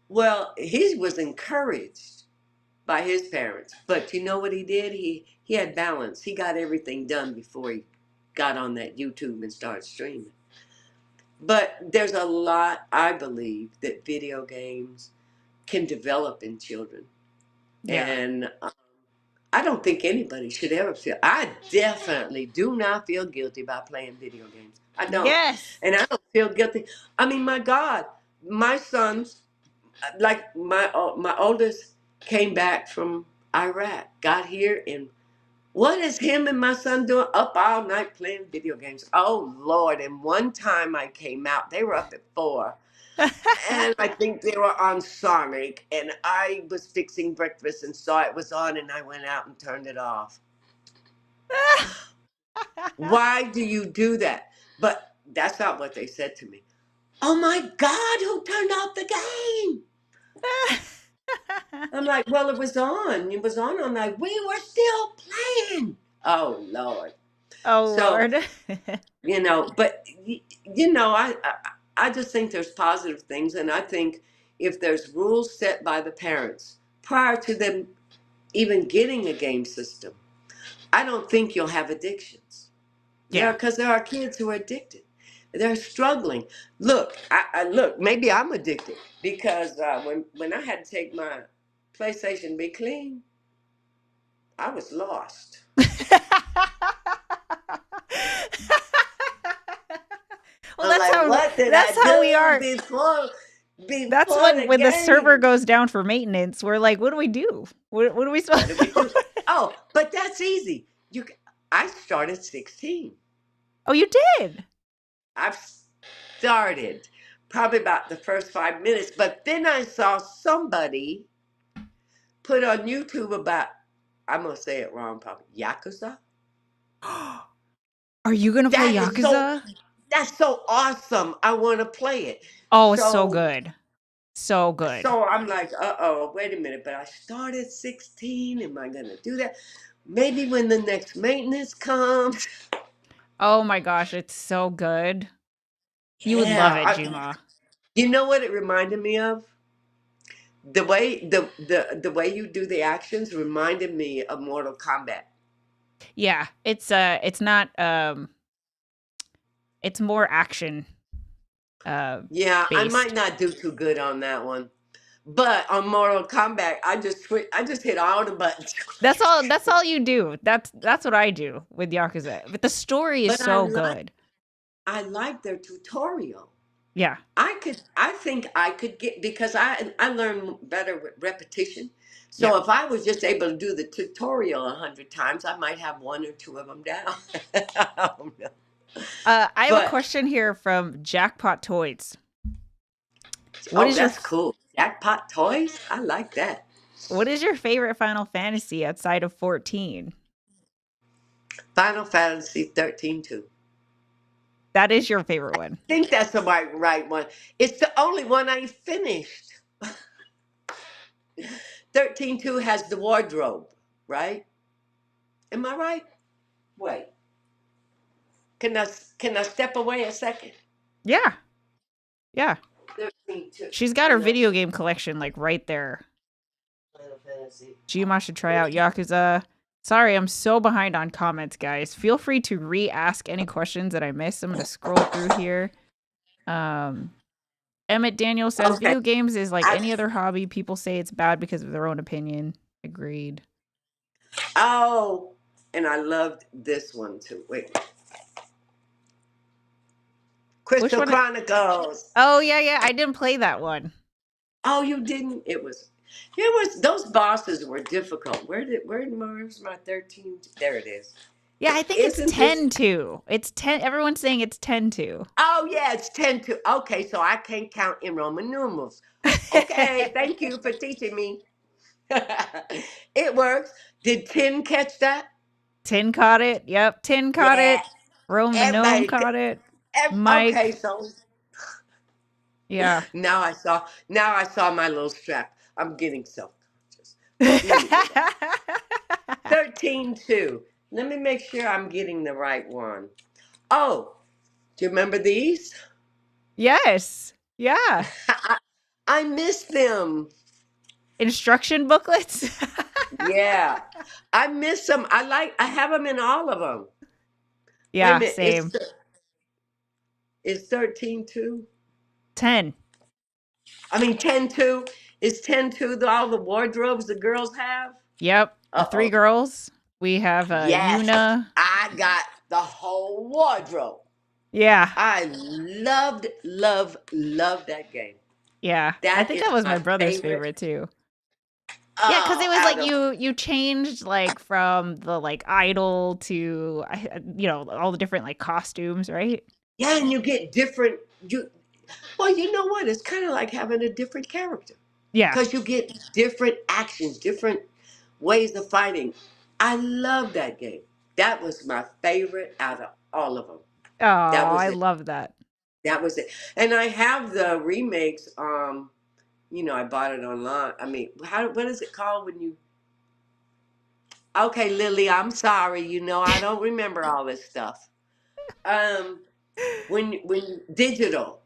Well, he was encouraged by his parents, but you know what he did? He had balance. He got everything done before he got on that YouTube and started streaming. But there's a lot, I believe, that video games can develop in children, Yeah. and I don't think anybody should ever feel. I definitely do not feel guilty about playing video games. I don't, Yes. and I don't feel guilty. I mean, my God, my sons, like my oldest, came back from Iraq, got here, and what is him and my son doing? Up all night playing video games. Oh Lord! And one time I came out, they were up at 4. And I think they were on Sonic, and I was fixing breakfast and saw it was on, and I went out and turned it off. Why do you do that? But that's not what they said to me. Oh my God, who turned off the game? I'm like, well, it was on. It was on. I'm like, we were still playing. Oh Lord. Oh So, Lord. but I just think there's positive things, and I think if there's rules set by the parents prior to them even getting a game system, I don't think you'll have addictions. Yeah. Because there are kids who are addicted. They're struggling. Look, look. Maybe I'm addicted because when I had to take my PlayStation to be clean, I was lost. did That's I how we do are. before That's the when the server game? goes down for maintenance. We're like, what do we do? What do we What supposed did to we do? do? Oh, but that's easy. I started 16. Oh, you did? I've started probably about the first 5 minutes, but then I saw somebody put on YouTube about, I'm gonna say it wrong, probably Yakuza. Are you going to play That is so Yakuza? that's so awesome. I want to play it. Oh, it's so So good. So good. so I'm like, uh-oh, wait a minute, but I started 16. Am I gonna do that? Maybe when the next maintenance comes. Oh my gosh, it's so good. You would love Yeah, it, Juma. you know what it reminded me of? The way you do the actions reminded me of Mortal Kombat. Yeah, it's not it's more action uh Yeah, I might based. not do too good on that one. But on Mortal Kombat, I just hit all the buttons. That's all you do. That's what I do with Yakuza. But the story is But so good. I like their tutorial. Yeah. I think I could get, because I learn better with repetition. Yeah. So if I was just able to do the tutorial 100 times, I might have one or two of them down. I don't know. I have a But question here from Jackpot Toys. What oh, is your that's cool. Jackpot toys? I like that. what is your favorite Final Fantasy outside of 14? Final Fantasy 13 too. That is your favorite one. I think that's the right one. It's the only one I finished. 13.2 has the wardrobe, right? Am I right? Wait. Can I can I step away a second? Yeah. Yeah. 13.2. She's got her And that's video game collection like right there. Final Fantasy. Gma should try out Yakuza. Sorry, I'm so behind on comments, guys. Feel free to re-ask any questions that I missed. I'm gonna scroll through here. Um, Emmett Daniel says Okay. video games is like I, any other hobby. People say it's bad because of their own opinion. Agreed. oh, and I loved this one too. Wait. Which Crystal one? Chronicles. Oh yeah. I didn't play that one. Oh, you didn't? It was those bosses were difficult. Where's my 13? There it is. Yeah, I think it's Isn't this 10-2. It's 10. Everyone's saying it's 10-2. Oh yeah, it's 10 to okay, so I can't count in Roman numerals. Okay, thank you for teaching me. It works. Did 10 catch that? 10 caught it. Yep, 10 caught Yeah, it. Rome the gnome everybody. caught it. Okay, Mike. so Yeah. now I saw my little strap. I'm getting self-conscious. But let me get up. 13-2. Let me make sure I'm getting the right one. Oh, do you remember these? Yes. Yeah. I miss them. Instruction booklets. Yeah. I miss them. I have them in all of them. Wait a Yeah, minute. same. Is 13-2? 10. I mean 10-2. Is 10-2 all the wardrobes the girls have? Yep. The three Uh-oh. girls. We have Yes. Yuna. I got the whole wardrobe. Yeah. I love that game. Yeah. I That think is that was my my brother's favorite. favorite too. Yeah, because it Oh, was out like of you changed like from the like idol to all the different like costumes, right? yeah, and you get different. Well, you know what? It's kind of like having a different character Yeah. because you get different actions, different ways of fighting. I love that game. That was my favorite out of all of them. Oh, That was I it. love that. That was it. And I have the remakes. I bought it online. I mean, what is it called when you? Okay, Lily, I'm sorry. I don't remember all this stuff. Um, when digital,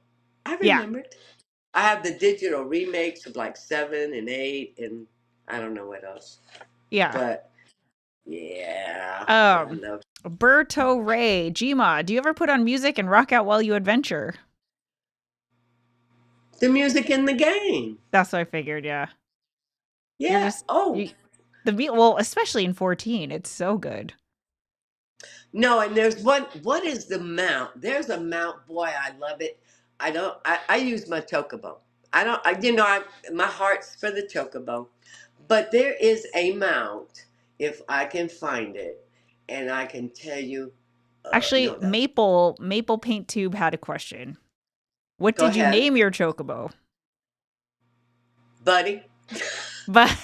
I Yeah. remembered. I have the digital remakes of like 7 and 8, and I don't know what else. Yeah. But yeah, but I Um, love Berto Ray, Gma, do you ever put on music and rock out while you adventure? the music in the game. That's what I figured, yeah. You're Yeah. just Oh you the beat well, especially in 14, it's so good. no, and there's one. What is the mount? There's a mount. Boy, I love it. I don't. I use my chocobo. I don't. My heart's for the chocobo, but there is a mount if I can find it, and I can tell you. Actually, No, that's Maple Paint Tube had a question. What go did you ahead, name your chocobo? buddy. But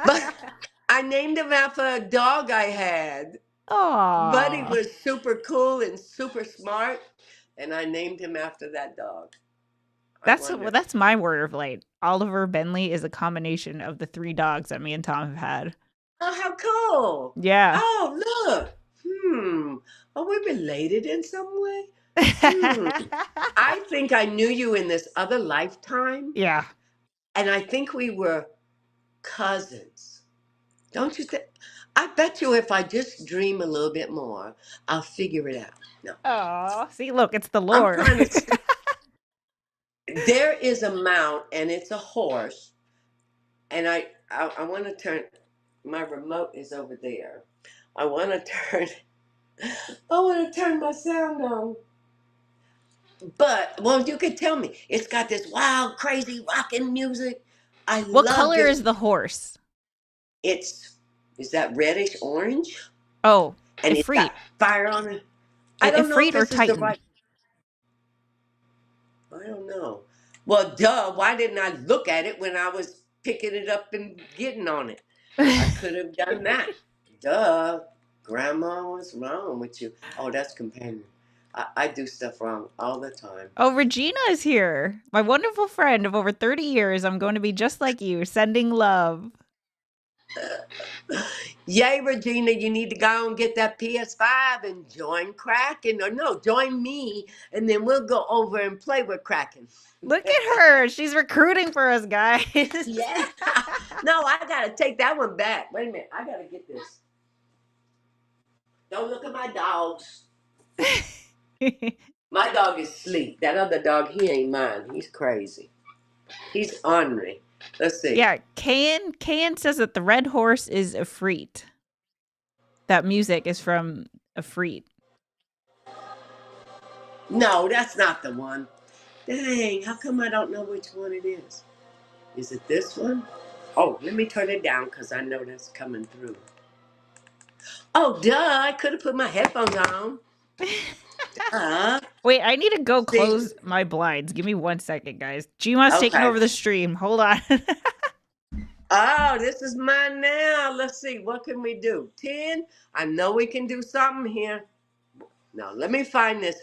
But I named him after a dog I had. Buddy Aw. was super cool and super smart, and I named him after that dog. I wonder. That's my word of light. Oliver Bentley is a combination of the 3 dogs that me and Tom have had. Oh, how cool! Yeah. Oh, look. Are we related in some way? Hmm. I think I knew you in this other lifetime, Yeah. and I think we were cousins. Don't you think? I bet you if I just dream a little bit more, I'll figure it out. No, Oh, see, look, it's the I'm lore. trying to. There is a mount, and it's a horse, and I want to turn. My remote is over there. I want to turn. I want to turn my sound on. But well, you could tell me it's got this wild, crazy rocking music. I What love color is just the horse? it's is that reddish orange, Oh, and it's got Ifrit. fire on it. I don't know if Ifrit or this is the Titan? right. I don't know. Well, duh. Why didn't I look at it when I was picking it up and getting on it? I could have done that. Duh. Grandma, what's wrong with you? Oh, that's companion. I do stuff wrong all the time. Oh, Regina is here. My wonderful friend of over 30 years. I'm going to be just like you, sending love. Yay, Regina, you need to go and get that PS5 and join Kraken. Or no, join me, and then we'll go over and play with Kraken. Look at her. She's recruiting for us, guys. Yeah. No, I got to take that one back. Wait a minute. I got to get this. Don't look at my dogs. My dog is asleep. That other dog, he ain't mine. He's crazy. He's ornery. Let's see. Yeah, Kayan says that the red horse is Ifrit. That music is from Ifrit. No, that's not the one. Dang, how come I don't know which one it is? Is it this one? Oh, let me turn it down because I know that's coming through. Oh, duh, I could have put my headphones on. Wait, I need to go See? close my blinds. Give me 1 second, guys. Gma's taking Okay. over the stream. Hold on. Oh, this is mine now. Let's see. What can we do? 10? I know we can do something here. No, let me find this.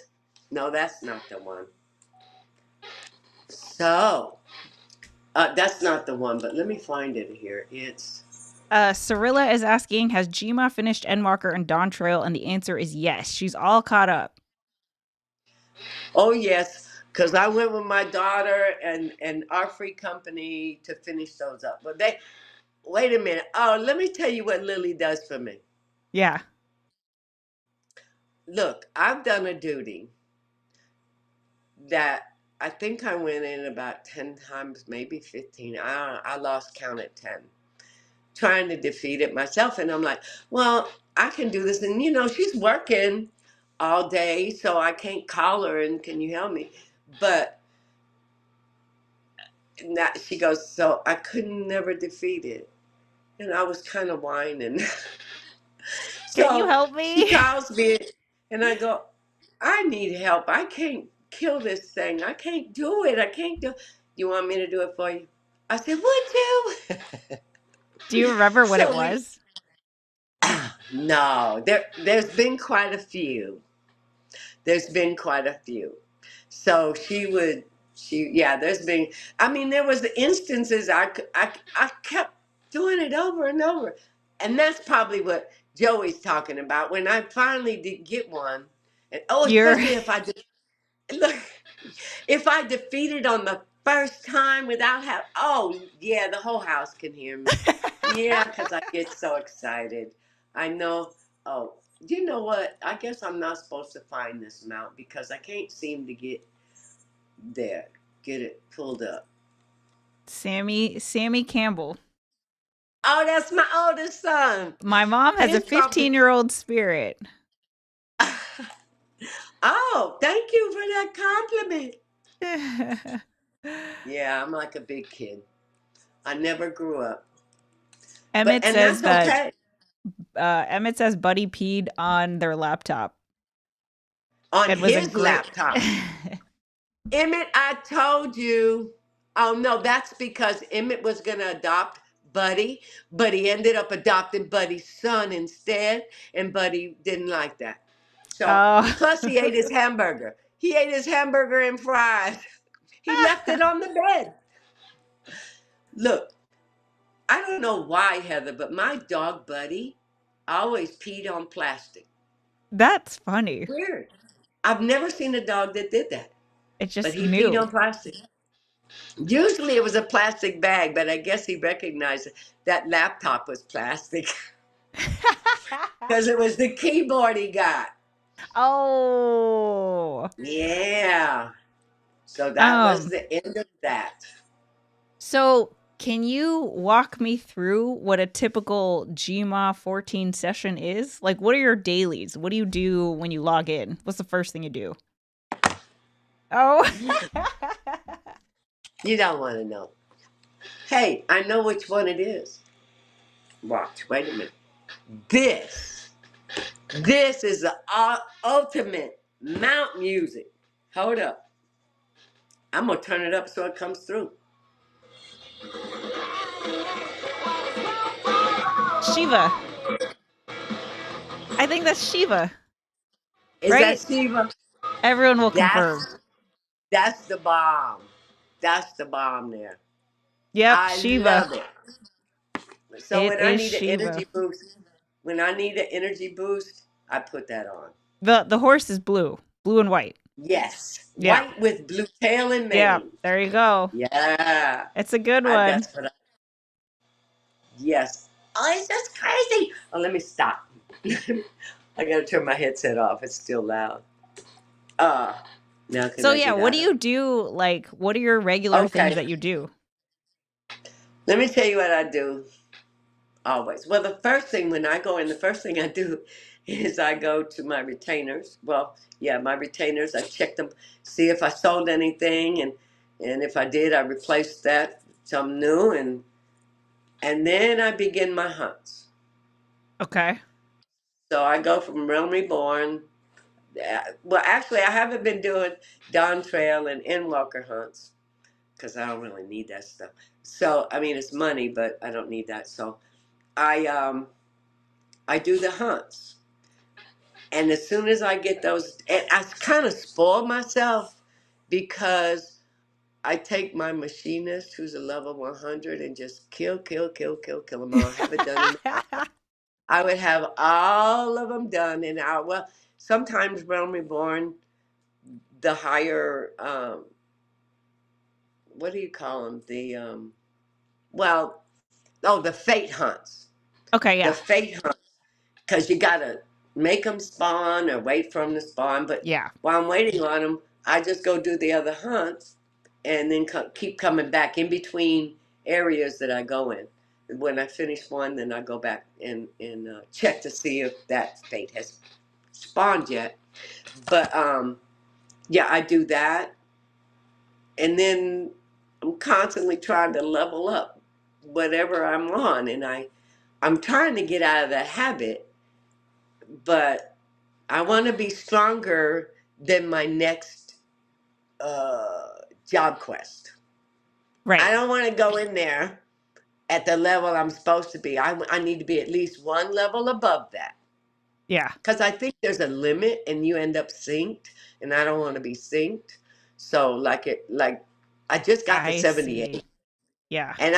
No, that's not the one. So, that's not the one, but let me find it here. It's. Cirilla is asking, has Gma finished Endwalker and Dawn Trail? And the answer is yes. She's all caught up. Oh, yes, because I went with my daughter and our free company to finish those up. But they. Wait a minute. Oh, let me tell you what Lily does for me. Yeah. Look, I've done a duty that I think I went in about 10 times, maybe 15. I lost count at 10, trying to defeat it myself. And I'm like, well, I can do this. And, she's working all day, so I can't call her and can you help me? But she goes, so I couldn't never defeat it. And I was kind of whining. Can you So help she me? calls me and I go, I need help. I can't kill this thing. I can't do it. I can't do it. You want me to do it for you? I said, would you? Do you remember what it So was? no, there's been quite a few. There's been quite a few. So yeah, there's been, I mean, there was instances I kept doing it over and over. And that's probably what Joey's talking about. When I finally did get one, and You're especially look, if I defeated on the first time without oh yeah, the whole house can hear me. Yeah, because I get so excited. I know. Oh, you know what? I guess I'm not supposed to find this mount because I can't seem to get it pulled up. Sammy Campbell. Oh, that's my oldest son. My mom has a His probably. 15-year-old spirit. Oh, thank you for that compliment. Yeah, I'm like a big kid. I never grew up. But Emmett and says that's that okay. Emmett says Buddy peed on their laptop. On It was a his great. laptop. Emmett, I told you. Oh no, that's because Emmett was gonna adopt Buddy, but he ended up adopting Buddy's son instead, and Buddy didn't like that. So Oh. plus he ate his hamburger. He ate his hamburger and fries. He left it on the bed. Look, I don't know why, Heather, but my dog Buddy always peed on plastic. That's funny. Weird. I've never seen a dog that did that, It's but just he peed new. on plastic. Usually it was a plastic bag, but I guess he recognized that laptop was plastic because it was the keyboard he got. Oh. Yeah. So that was Um, the end of that. so can you walk me through what a typical Gma 14 session is? Like, what are your dailies? What do you do when you log in? What's the first thing you do? Oh. You don't want to know. Hey, I know which one it is. Watch, wait a minute. This, this is the ultimate mount music. Hold up. I'm going to turn it up so it comes through. Shiva. I think that's Shiva, Is that right? Shiva? Everyone will confirm. That's the bomb. That's the bomb there. Yep, I Shiva. love it. So It when I is need an Shiva. energy boost, when I need an energy boost, I put that on. The horse is blue. Blue and white. Yes, Yeah. white with blue tail and Yeah. mane. There you go. Yeah, It's a good one. that's what I. Yes. Oh, it's just crazy. Oh, let me stop. I gotta turn my headset off. It's still loud. Uh, now can So I yeah, get what do out of you it? do? Like, what are your regular things Okay, that you do? let me tell you what I do. Always. Well, the first thing when I go in, the first thing I do is I go to my retainers. Well, yeah, my retainers. I check them, see if I sold anything, and if I did, I replaced that with some new, and then I begin my hunts. Okay. So I go from Realm Reborn. Well, actually, I haven't been doing Dawn Trail and Endwalker hunts because I don't really need that stuff. So I mean, it's money, but I don't need that. So I um I do the hunts. And as soon as I get those, and I kind of spoil myself because I take my machinist, who's a level 100, and just kill them all. Have it done in. I would have all of them done in hour. Well, sometimes Realm Reborn, the higher, what do you call them? Well, oh, the fate hunts. Okay, The yeah. fate hunts. Because you gotta make them spawn or wait for them to spawn. But Yeah. while I'm waiting on them, I just go do the other hunts, and then keep coming back in between areas that I go in. When I finish one, then I go back and check to see if that fate has spawned yet. But yeah, I do that, and then I'm constantly trying to level up whatever I'm on, and I'm trying to get out of the habit, but I want to be stronger than my next uh, job quest. I Right. don't want to go in there at the level I'm supposed to be. I need to be at least one level above that Yeah. because I think there's a limit and you end up synced, and I don't want to be synced. So like I just got to I see. 78. Yeah. And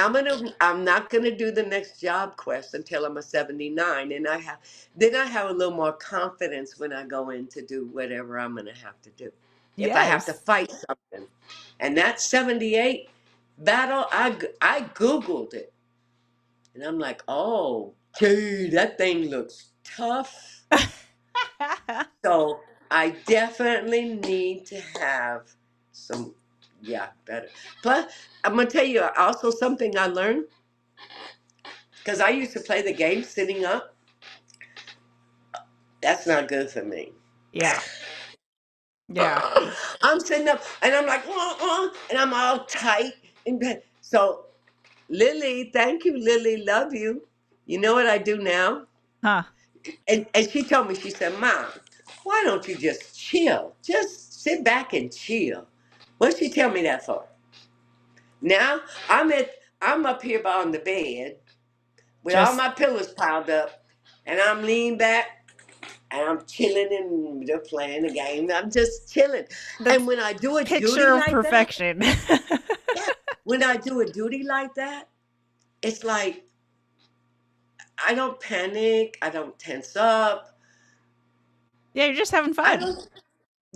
I'm not gonna do the next job quest until I'm a 79. And then I have a little more confidence when I go in to do whatever I'm gonna have to do. If I have to Yes. fight something. And that 78 battle, I Googled it. And I'm like, oh, gee, that thing looks tough. So I definitely need to have some, yeah, better. Plus, I'm gonna tell you also something I learned because I used to play the game sitting up. That's not good for me. Yeah. Yeah. I'm sitting up and I'm like, and I'm all tight in bed. So, Lily, thank you, Lily, love you. You know what I do now? Huh. And she told me, she said, Mom, why don't you just chill? Just sit back and chill. What'd she tell me that for? Now I'm up here on the bed with all Just my pillows piled up, and I'm leaning back and I'm chilling and they're playing the game. I'm just chilling. And that's when I do a picture duty of like that, perfection. yeah, when I do a duty like that, it's like I don't panic, I don't tense up. Yeah, you're just having I fun. don't,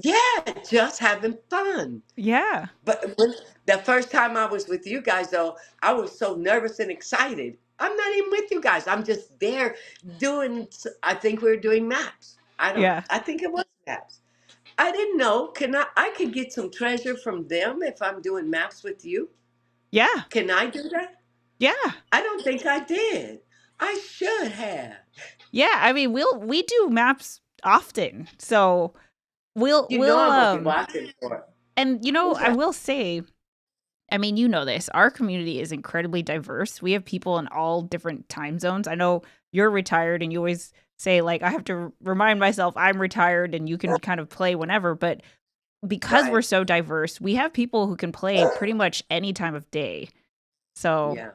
yeah, just having fun. Yeah. But when the first time I was with you guys, though, I was so nervous and excited. I'm not even with you guys. I'm just there doing. I think we were doing maps. I don't. Yeah. I think it was maps. I didn't know. Can I? I could get some treasure from them if I'm doing maps with you. Yeah. Can I do that? Yeah. I don't think I did. I should have. Yeah. I mean, we do maps often. So we'll You know we'll I'm gonna be watching for it. and Who's I that? will say, I mean, you know this. Our community is incredibly diverse. We have people in all different time zones. I know you're retired and you always say like I have to remind myself I'm retired and you can kind of play whenever, but because we're Right. so diverse, we have people who can play pretty much any time of day. So, Yeah.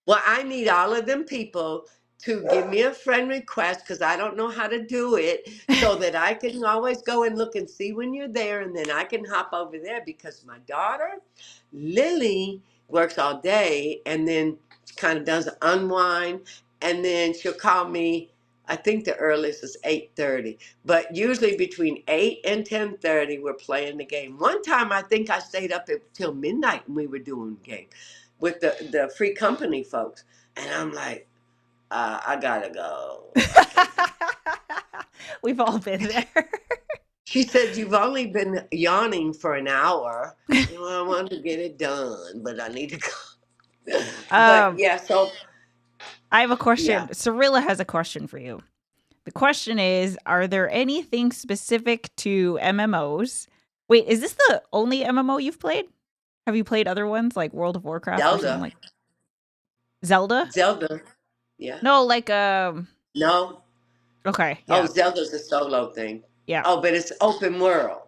Well, I need all of them people to give me a friend request because I don't know how to do it so that I can always go and look and see when you're there and then I can hop over there because my daughter, Lily, works all day and then kind of does unwind and then she'll call me. I think the earliest is 8:30, but usually between 8 and 10:30 we're playing the game. One time I think I stayed up until midnight and we were doing the game with the free company folks. And I'm like, I gotta go. I can't do. we've all been there. She said, you've only been yawning for an hour. Well, I wanted to get it done, but I need to go. But um, yeah, so I have a yeah, question. Cirilla has a question for you. The question is, are there anything specific to MMOs? Wait, is this the only MMO you've played? Have you played other ones like World of Warcraft or something Zelda. like Zelda? Zelda. Yeah. No, like No. okay, Oh, yeah. Zelda's a solo thing. Yeah. Oh, but it's open world.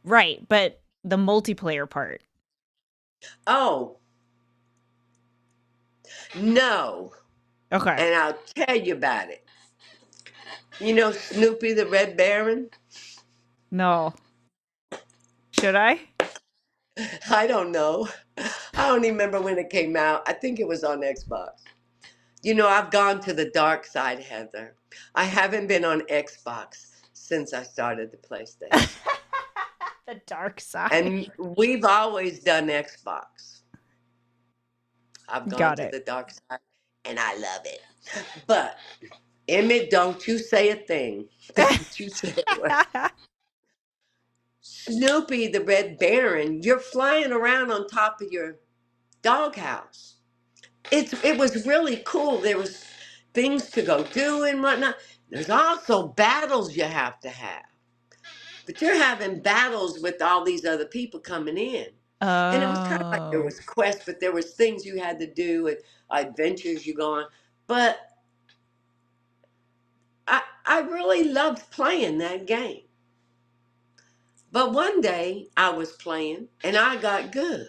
Right, but the multiplayer part. Oh, no. Okay. And I'll tell you about it. You know Snoopy the Red Baron? No. Should I? I don't know. I don't even remember when it came out. I think it was on Xbox. You know, I've gone to the dark side, Heather. I haven't been on Xbox since I started the PlayStation. The dark side. And we've always done Xbox. I've gone Got to it. the dark side and I love it. But, Emmett, don't you say a thing. Don't you say a word. Snoopy the Red Baron, you're flying around on top of your doghouse. It was really cool. There was things to go do and whatnot. There's also battles you have to have. But you're having battles with all these other people coming in. And it was kind of like there Oh. was quests, but there was things you had to do and adventures you go on. But I really loved playing that game. But one day I was playing and I got good.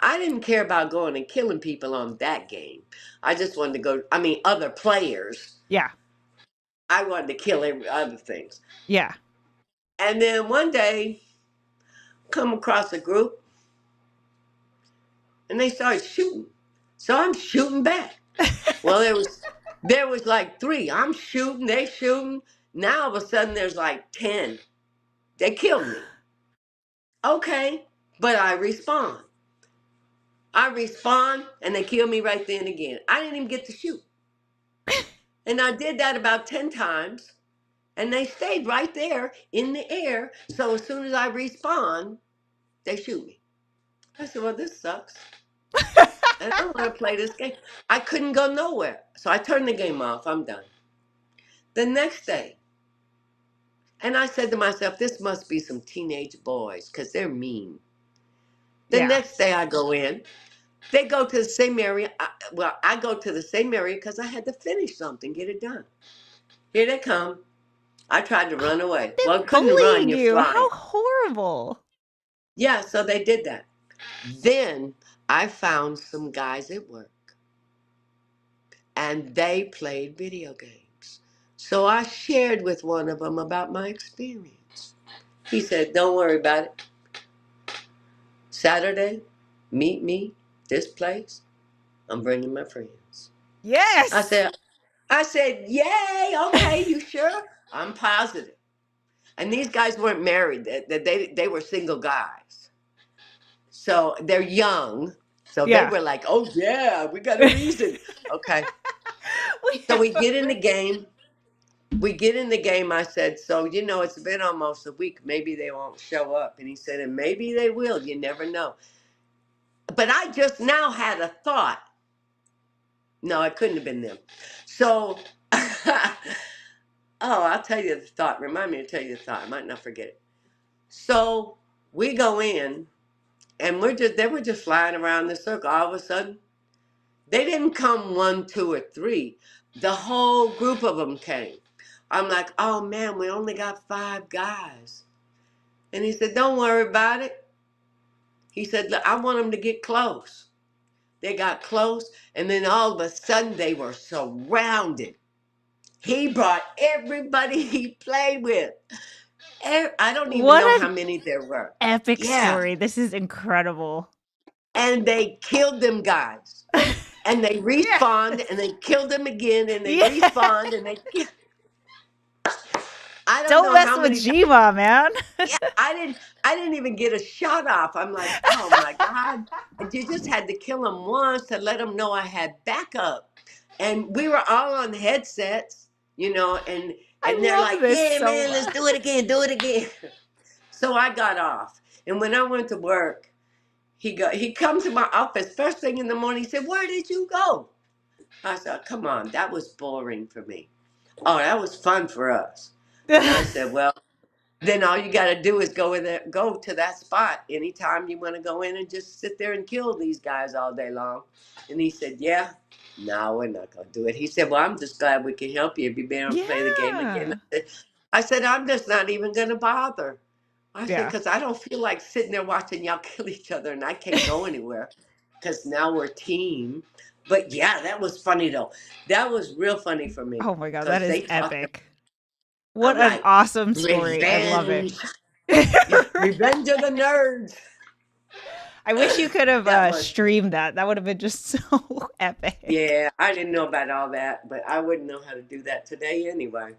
I didn't care about going and killing people on that game. I just wanted to go, I mean, other players. Yeah. I wanted to kill every other things. Yeah. And then one day, come across a group and they started shooting. So I'm shooting back. Well, there was like three. I'm shooting, they shooting. Now all of a sudden there's like 10. They killed me. Okay, but I respawn. I respawn and they kill me right then again. I didn't even get to shoot. And I did that about 10 times. And they stayed right there in the air. So as soon as I respawn, they shoot me. I said, well, this sucks. And I don't want to play this game. I couldn't go nowhere. So I turned the game off. I'm done. The next day, And I said to myself, this must be some teenage boys because they're mean. The Yeah. next day I go in, they go to the same area. I go to the same area because I had to finish something, get it done. Here they come. I tried to run away. They're Well, couldn't run, bullying you're you. flying. How horrible. Yeah, so they did that. Then I found some guys at work and they played video games. So I shared with one of them about my experience. He said, don't worry about it. Saturday, meet me, this place. I'm bringing my friends. I Yes. said, yay, okay, you sure? I'm positive. And these guys weren't married. They were single guys. So they're young. So they Yeah. were like, oh yeah, we got a reason. Okay. We So have we a get in the ring. game. We get in the game. I said, so, it's been almost a week. Maybe they won't show up. And he said, and maybe they will. You never know. But I just now had a thought. No, it couldn't have been them. So, oh, I'll tell you the thought. Remind me to tell you the thought. I might not forget it. So we go in and they were just flying around the circle. All of a sudden, they didn't come 1, 2, or 3. The whole group of them came. I'm like, oh man, we only got 5 guys. And he said, don't worry about it. He said, look, I want them to get close. They got close, and then all of a sudden they were surrounded. He brought everybody he played with. I don't even What know how an many there were. epic Yeah. story. This is incredible. And they killed them guys. And they respawned Yes. and they killed them again and they Yeah. respawned and they I don't Don't know mess how with many times. Gma, man. Yeah, I didn't even get a shot off. I'm like, oh my God. You just had to kill them once to let them know I had backup. And we were all on headsets, and I they're love like, this yeah, so man, let's much. do it again, do it again. So I got off. And when I went to work, he comes to my office first thing in the morning. He said, where did you go? I said, come on, that was boring for me. Oh, that was fun for us. And I said, well, then all you got to do is go to that spot anytime you want to go in and just sit there and kill these guys all day long. And he said, yeah, no, we're not going to do it. He said, well, I'm just glad we can help you if you've been able to play the game again. Yeah. I said, I'm just not even going to bother. I said, Yeah. because I don't feel like sitting there watching y'all kill each other and I can't go anywhere because now we're a team. But yeah, that was funny though. That was real funny for me Oh my god, that because is they talked. epic. What I'm an like, awesome story. I love it. revenge. Revenge of the nerds. I wish you could That have was, streamed that. That would have been just so epic. yeah, I didn't know about all that, but I wouldn't know how to do that today anyway.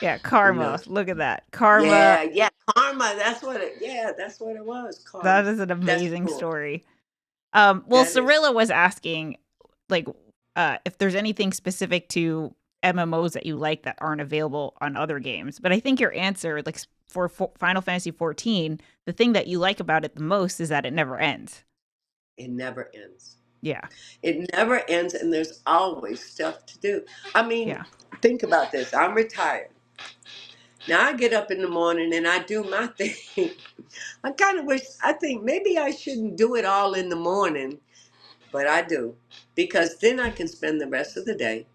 Yeah, You know. karma. Look at that. Karma. Yeah, karma. That's what it was. That Karma. is an That's amazing cool. story. Well, That is. Cirilla was asking, like, if there's anything specific to MMOs that you like that aren't available on other games. But I think your answer, like, for Final Fantasy 14, the thing that you like about it the most is that it never ends. It never ends. Yeah. It never ends, and there's always stuff to do. I mean, Yeah. think about this. I'm retired. Now I get up in the morning and I do my thing. I think maybe I shouldn't do it all in the morning, but I do. Because then I can spend the rest of the day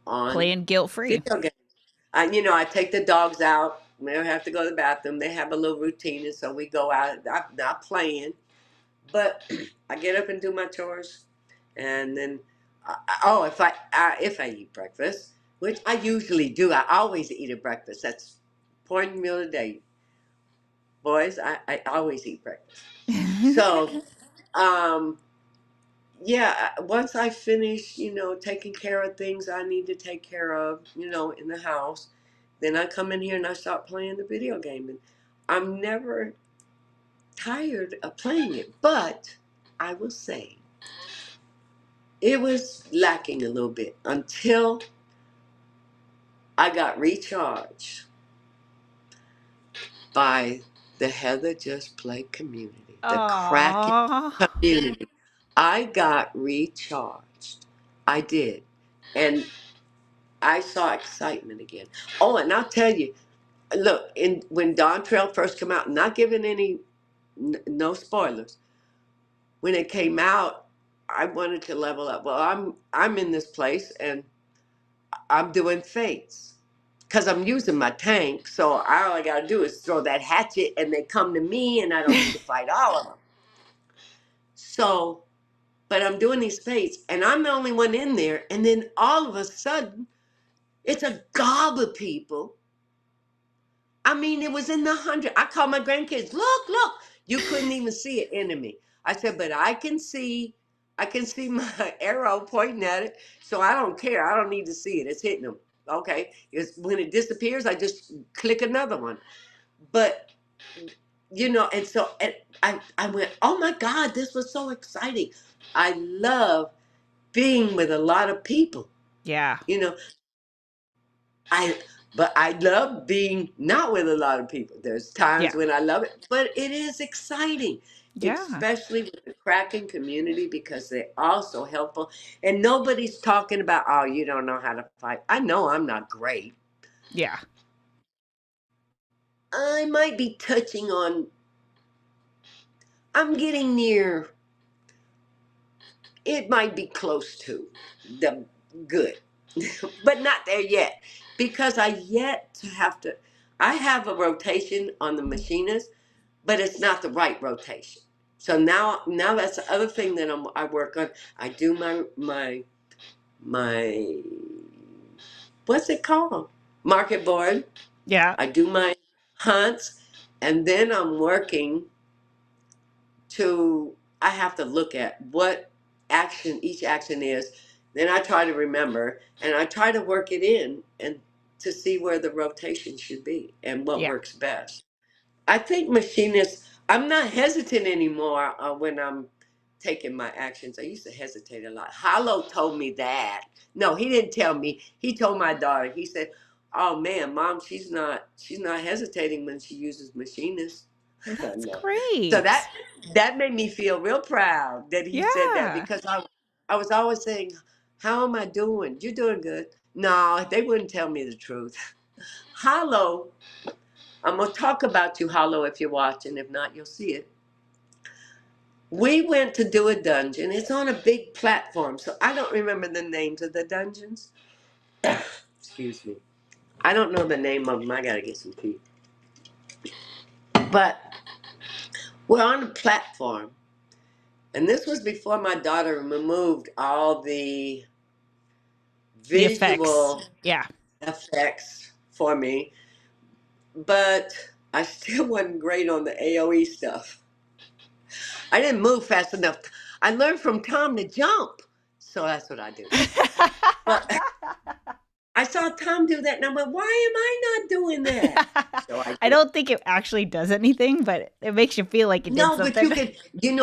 on Playing guilt free. video games. I take the dogs out. We don't have to go to the bathroom. They have a little routine, and so we go out. I'm not playing, but I get up and do my chores, and then if I eat breakfast, which I usually do, I always eat a breakfast. That's important meal of the day, boys. I always eat breakfast. So, um, yeah, once I finish, taking care of things I need to take care of, in the house, then I come in here and I start playing the video game. And I'm never tired of playing it, but I will say it was lacking a little bit until I got recharged by the Heather Just Play community, the cracking Aww. community. I got recharged. I did. And I saw excitement again. Oh, and I'll tell you, Look, when Dawn Trail first came out, not giving any no spoilers. When it came out, I wanted to level up. Well, I'm in this place and I'm doing fates because I'm using my tank. So all I gotta do is throw that hatchet, and they come to me, and I don't need to fight all of them. So, but I'm doing these fates, and I'm the only one in there. And then all of a sudden, it's a gob of people. I mean, it was in the hundred. I called my grandkids, look, look. You couldn't even see an enemy. I said, but I can see my arrow pointing at it. So I don't care. I don't need to see it. It's hitting them. Okay. It's when it disappears, I just click another one. But and so I went, oh my God, this was so exciting. I love being with a lot of people. Yeah. You know, I but I love being not with a lot of people. There's times Yeah. when I love it, but it is exciting, Yeah. especially with the Kraken community because they're all so helpful. And nobody's talking about, oh, you don't know how to fight. I know I'm not great. Yeah. I might be touching on. I'm getting near. It might be close to the good, but not there yet because I yet to have to. I have a rotation on the machinist, but it's not the right rotation. So now that's the other thing that I work on. I do my what's it called? Market board. Yeah. I do my hunts, and then I'm working to. I have to look at what action each action is. Then I try to remember, and I try to work it in and to see where the rotation should be and what Yeah. works best. I think machinists, I'm not hesitant anymore when I'm taking my actions. I used to hesitate a lot. Hollow told me that. No, he didn't tell me. He told my daughter. He said, "Oh man, mom, she's not hesitating when she uses machinists." Well, that's No. So great. that made me feel real proud that he said that Yeah. because I was always saying, "How am I doing? You're doing good." No, they wouldn't tell me the truth. Hollow, I'm going to talk about you, Hollow, if you're watching. If not, you'll see it. We went to do a dungeon. It's on a big platform, so I don't remember the names of the dungeons. Excuse me. I don't know the name of them. I got to get some tea. But we're on a platform, and this was before my daughter removed all the The effects. visual Yeah. effects for me, but I still wasn't great on the AoE stuff. I didn't move fast enough. I learned from Tom to jump, so that's what I do. But I saw Tom do that, and I went, "Why am I not doing that?" So I I did. don't think it actually does anything, but it makes you feel like it did No, but something. you can,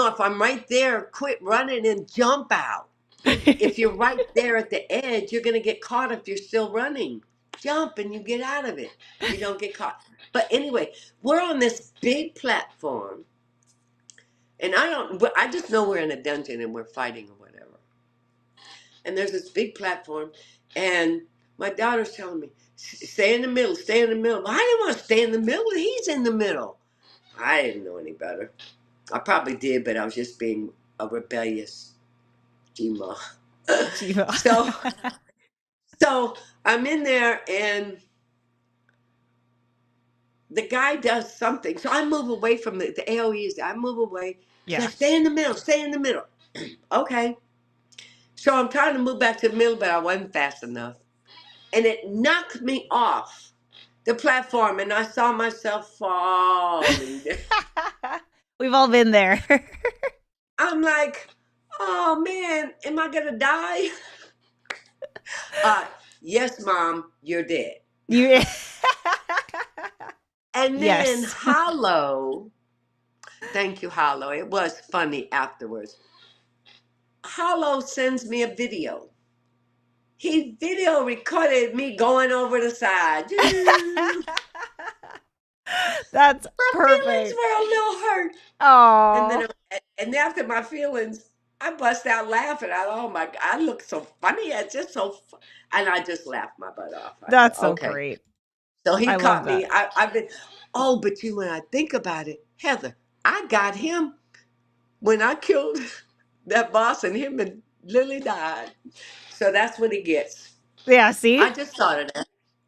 if I'm right there, quit running and jump out. If you're right there at the edge, you're going to get caught if you're still running. Jump and you get out of it. You don't get caught. But anyway, we're on this big platform, and I just know we're in a dungeon and we're fighting or whatever. And there's this big platform, and my daughter's telling me, stay in the middle, stay in the middle. Well, I didn't want to stay in the middle. He's in the middle. I didn't know any better. I probably did, but I was just being a rebellious Gma. Chivo. so, so I'm in there, and the guy does something. So I move away from the AOEs. I move away. He's Yeah. like, stay in the middle, stay in the middle. Okay. So I'm trying to move back to the middle, but I wasn't fast enough. And it knocked me off the platform, and I saw myself falling. We've all been there. I'm like, oh man, am I gonna die? Uh, yes, mom, you're dead. You. And then Yes. Hollow, thank you, Hollow. It was funny afterwards. Hollow sends me a video. He video recorded me going over the side. That's My feelings perfect. were a little hurt. And Oh, then, after my feelings, I bust out laughing. Oh my God, I look so funny. It's just so, and I just laughed my butt off. I said, that's so okay. great. So he I love caught that. me. I've been, but you, when I think about it, Heather, I got him when I killed that boss and him and Lily died. So that's what he gets. Yeah, see? I just thought of that.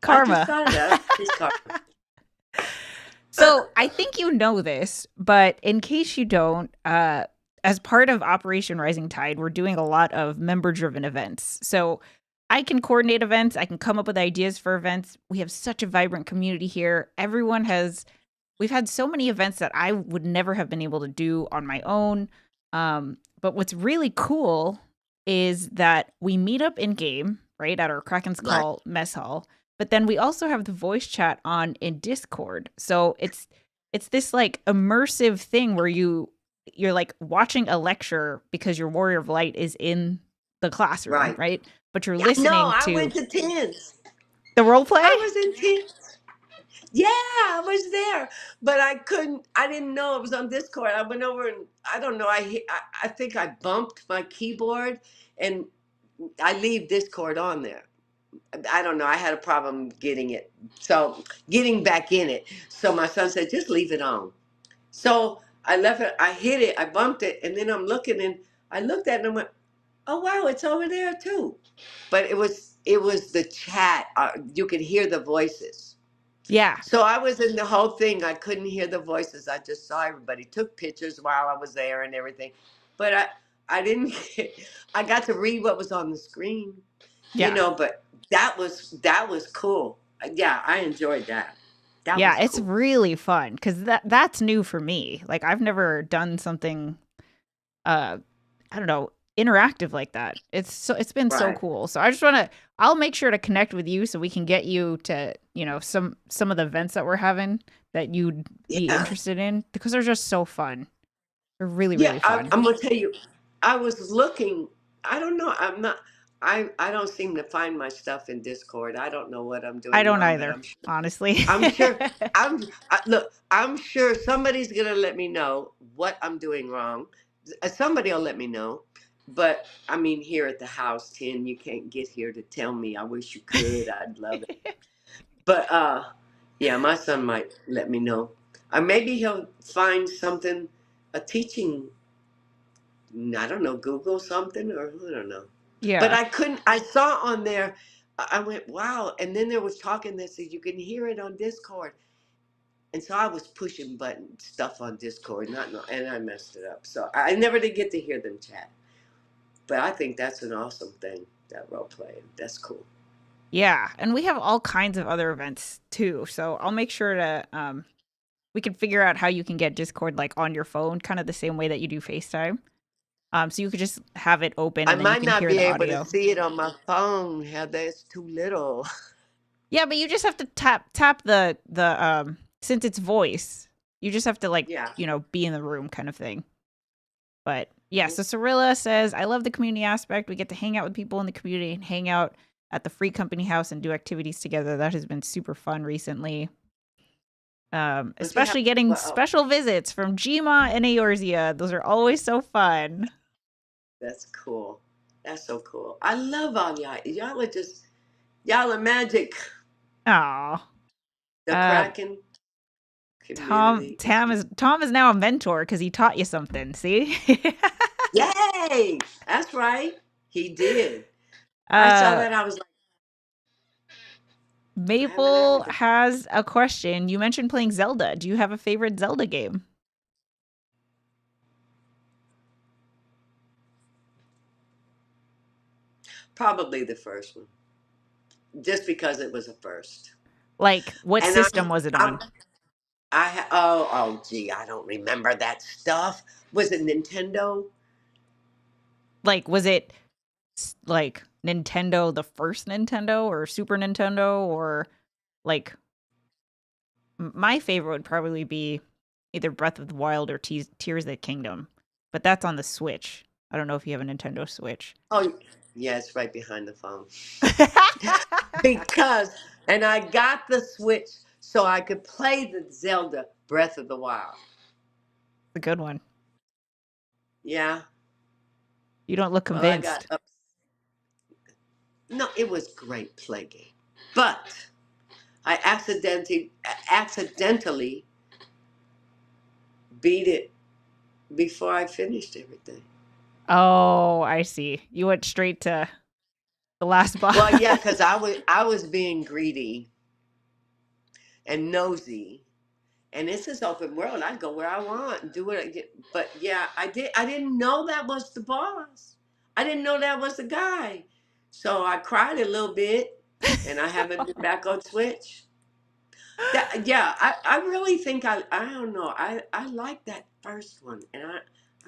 I just Karma. thought of that. His car. So I think you know this, but in case you don't, as part of Operation Rising Tide, we're doing a lot of member driven events. So I can coordinate events, I can come up with ideas for events. We have such a vibrant community here. We've had so many events that I would never have been able to do on my own. But what's really cool is that we meet up in game, right, at our Kraken's Right. Call mess hall. But then we also have the voice chat on in Discord. So it's this like immersive thing where you're like watching a lecture because your Warrior of Light is in the classroom, Right. right? But you're Yeah, no, listening I to went to tens. the role play. I was in tens. Yeah, I was there, but I couldn't. I didn't know it was on Discord. I went over and I don't know. I think I bumped my keyboard, and I leave Discord on there. I don't know. I had a problem getting it, so getting back in it. So my son said, just leave it on. So I left it. I hit it. I bumped it, and then I'm looking, and I looked at it and went, "Oh wow, it's over there too." But it was the chat. You could hear the voices. Yeah. So I was in the whole thing. I couldn't hear the voices. I just saw everybody. Took pictures while I was there and everything. But I didn't I got to read what was on the screen. Yeah. But that was cool. Yeah, I enjoyed that. That Yeah, was it's cool. really fun cuz that's new for me. Like I've never done something uh I don't know, interactive like that. It's been so Right. cool. So I just want to I'll make sure to connect with you so we can get you to, some of the events that we're having that you'd be Yeah. interested in because they're just so fun. They're really Yeah, really I, fun. I'm gonna tell you, I was looking. I don't know. I'm not. I don't seem to find my stuff in Discord. I don't know what I'm I doing don't wrong, but either, honestly. I'm sure. Look. I'm sure somebody's gonna let me know what I'm doing wrong. Somebody will let me know. But I mean, here at the house, Tin, you can't get here to tell me. I wish you could. I'd love it. But yeah, my son might let me know. Or maybe he'll find something, a teaching. I don't know, Google something, or I don't know. But Yeah. I couldn't. I saw on there. I went, wow, and then there was talking that said you can hear it on Discord, and so I was pushing button stuff on Discord, not no, and I messed it up. So I never did get to hear them chat. But I think that's an awesome thing, that role play. That's cool. Yeah, and we have all kinds of other events too. So I'll make sure to we can figure out how you can get Discord like on your phone, kind of the same way that you do FaceTime. So you could just have it open I and then you might can not hear be the able to audio. see it on my phone. Heather, it's too little. Yeah, but you just have to tap the since it's voice, you just have to like, Yeah. be in the room kind of thing. But yeah, so Cirilla says, I love the community aspect. We get to hang out with people in the community and hang out at the free company house and do activities together. That has been super fun recently. Don't you have? Especially getting Well, special visits from Jima and Eorzea. Those are always so fun. that's cool. That's so cool. I love all y'all. Y'all are magic. Aw. The Uh, Kraken Tom community is Tam is Tom is now a mentor because he taught you something. See, yay! That's right. He did. I saw uh, that. I was like, I haven't had Maple anything. has a question. You mentioned playing Zelda. Do you have a favorite Zelda game? Probably the first one, just because it was a first. Like, what And system was it I'm on? gee, I don't remember that stuff. Was it Nintendo? Like, was it like Nintendo, the first Nintendo, or Super Nintendo, or like my favorite would probably be either Breath of the Wild or Tears of the Kingdom, but that's on the Switch. I don't know if you have a Nintendo Switch. Oh, yeah, it's right behind the phone. Because, and I got the Switch so I could play the Zelda Breath of the Wild. A good one. Yeah. You don't look Well, I got convinced. up. No, it was great play game. But I accidentally beat it before I finished everything. Oh, I see. You went straight to the last boss. Well, yeah, because I was being greedy and nosy, and this is open world. I go where I want and do what I get. But yeah, I didn't know that was the boss. I didn't know that was the guy. So I cried a little bit, and I haven't been back on Switch. That yeah, I really think I don't know. I like that first one, and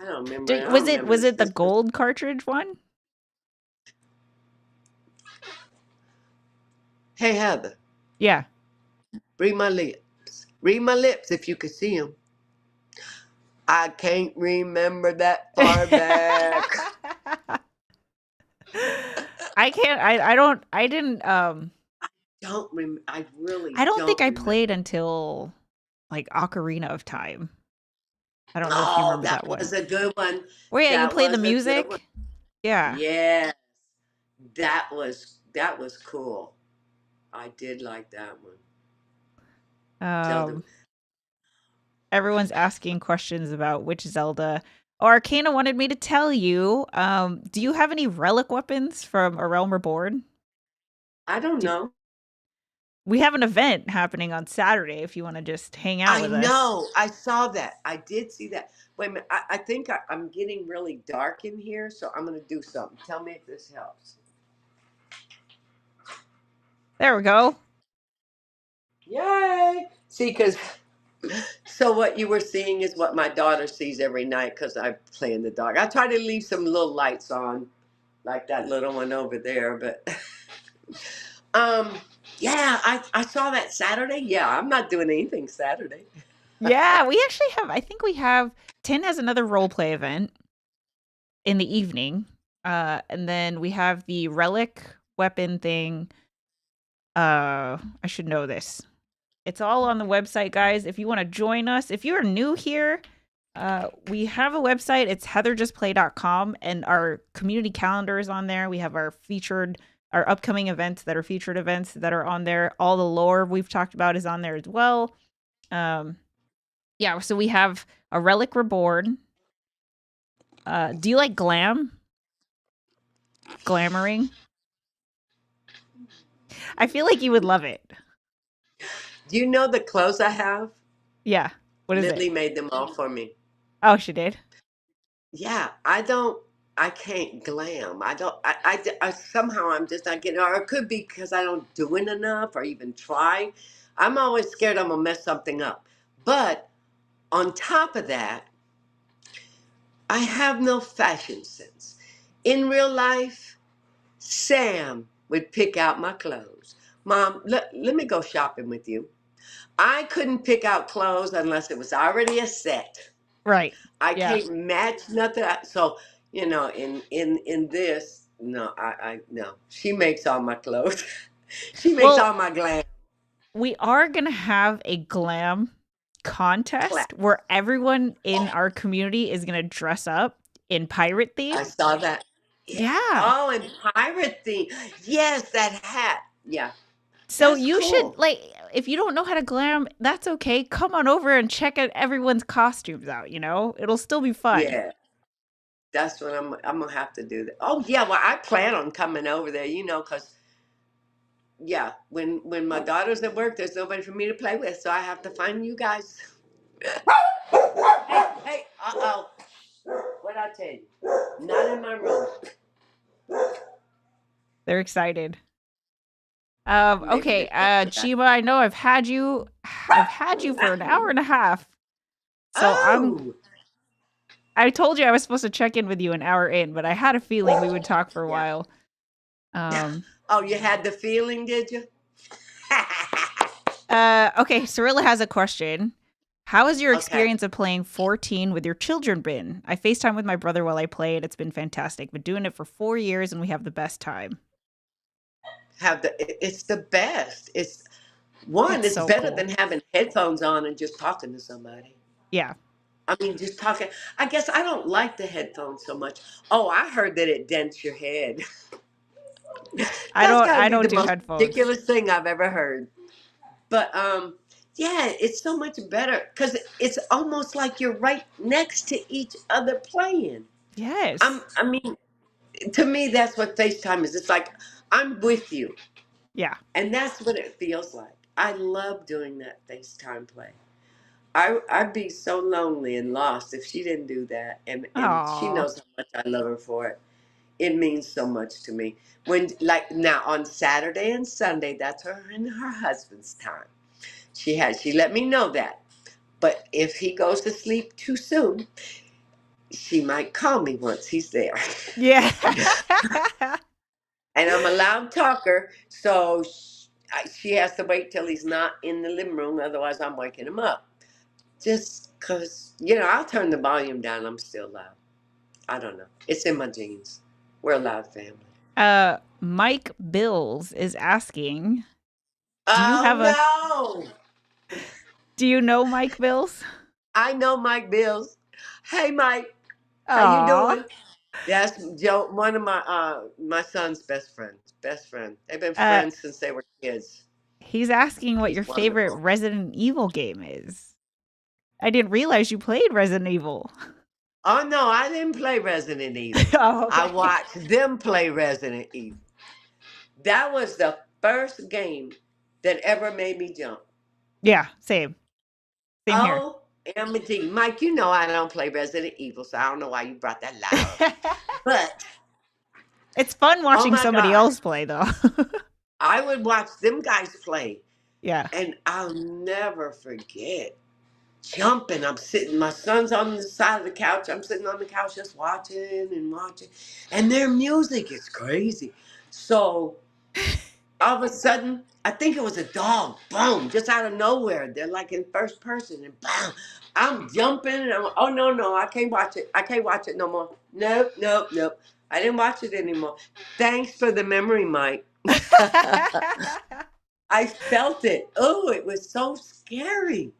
I don't remember. I don't remember Was the it the system. gold cartridge one? Hey Heather, Yeah. read my lips. Read my lips if you could see them. I can't remember that far back. I can't I don't I didn't I really I don't think don't I remember. played until like Ocarina of Time. I don't know if you Oh, remember that that one. was a good one. Where yeah, you That play the was a good one. music? Yeah. Yeah, that was cool. I did like that one. Zelda. Um Everyone's asking questions about which Zelda. Oh, Arcana wanted me to tell you. Do you have any relic weapons from A Realm Reborn? I don't Do, know. we have an event happening on Saturday if you want to just hang out I with us. know. I saw that. I did see that. Wait a minute. I think I'm getting really dark in here, so I'm going to do something. Tell me if this helps. There we go. Yay! See, because so what you were seeing is what my daughter sees every night because I play in the dark. I try to leave some little lights on, like that little one over there. But um, yeah, I saw that Saturday. Yeah, I'm not doing anything Saturday. Yeah, we actually have, I think we have, Tin has another role play event in the evening. And then we have the relic weapon thing. I should know this. It's all on the website, guys. If you want to join us, if you're new here, we have a website. It's heatherjustplay.com, and our community calendar is on there. We have our upcoming events that are featured events that are on there. All the lore we've talked about is on there as well. Um, yeah, so we have a Relic Reborn. Do you like glamoring? I feel like you would love it. Do you know the clothes I have? Yeah. What is it? Lily made them all for me. Oh, she did. Yeah, I can't glam. I somehow I'm just not getting, or it could be because I don't do it enough or even try. I'm always scared I'm gonna mess something up. But on top of that, I have no fashion sense. In real life, Sam would pick out my clothes. Mom, let me go shopping with you. I couldn't pick out clothes unless it was already a set. Right. I Yeah. can't match nothing. So in this, no, I no. She makes all my clothes. She makes Well, all my glam we are going to have a glam clap. contest where everyone in our community is going to dress up in pirate theme. I saw that. Yeah. Yeah. Oh, and pirate theme. Yes, that hat. Yeah, So that's you should, cool. like, if you don't know how to glam, that's okay. Come on over and check out everyone's costumes out, you know? It'll still be fun. Yeah, that's what I'm gonna have to do. That. Oh yeah, well I plan on coming over there. Cause yeah, when my daughter's at work, there's nobody for me to play with, so I have to find you guys. Hey, hey, uh-oh. What'd I tell you? Not in my room. They're excited. Maybe Okay, they just forgot. Chima, I know I've had you for an hour and a half. So Oh, I told you I was supposed to check in with you an hour in, but I had a feeling we would talk for a yeah. while. Um, Oh, you had the feeling, did you? okay, Cirilla has a question. How has your Okay. experience of playing 14 with your children been? I FaceTime with my brother while I play it. It's been fantastic. Been doing it for 4 years and we have the best time. It's the best. It's It's so better cool. than having headphones on and just talking to somebody. Yeah. I mean, just talking. I guess I don't like the headphones so much. Oh, I heard that it dents your head. I That's don't got to I be don't the do most headphones. ridiculous thing I've ever heard. But yeah, it's so much better because it's almost like you're right next to each other playing. Yes. I mean, to me, that's what FaceTime is. It's like I'm with you, Yeah. and that's what it feels like. I love doing that FaceTime play. I'd be so lonely and lost if she didn't do that, and she Oh. knows how much I love her for it. It means so much to me. When like now on Saturday and Sunday, that's her and her husband's time. She let me know that. But if he goes to sleep too soon, she might call me once he's there. Yeah. And I'm a loud talker, so she has to wait till he's not in the living room. Otherwise, I'm waking him up. Just because, I'll turn the volume down. I'm still loud. I don't know. It's in my genes. We're a loud family. Mike Bills is asking, do you have a Oh, no. do you know Mike Bills? I know Mike Bills. Hey, Mike. How you Aw. doing? That's Joe, one of my son's best friends. Best friend. They've been Uh friends since they were kids. he's asking what He's your favorite wonderful. Resident Evil game is. I didn't realize you played Resident Evil. Oh no, I didn't play Resident Evil. Oh, I okay. watched them play Resident Evil. That was the first game that ever made me jump. Yeah, same. Same here. OMG. Mike, you know I don't play Resident Evil, so I don't know why you brought that lie up. But, It's fun oh watching my somebody God, else play though. I would watch them guys play, Yeah. and I'll never forget jumping. I'm sitting, my son's on the side of the couch. I'm sitting on the couch just watching and watching, and their music is crazy. So, all of a sudden, I think it was a dog. Boom! Just out of nowhere, they're like in first person, and bam! I'm jumping, and I'm. Oh no, no! I can't watch it. I can't watch it no more. Nope, nope, nope. I didn't watch it anymore. Thanks for the memory, Mike. I felt it. Oh, it was so scary.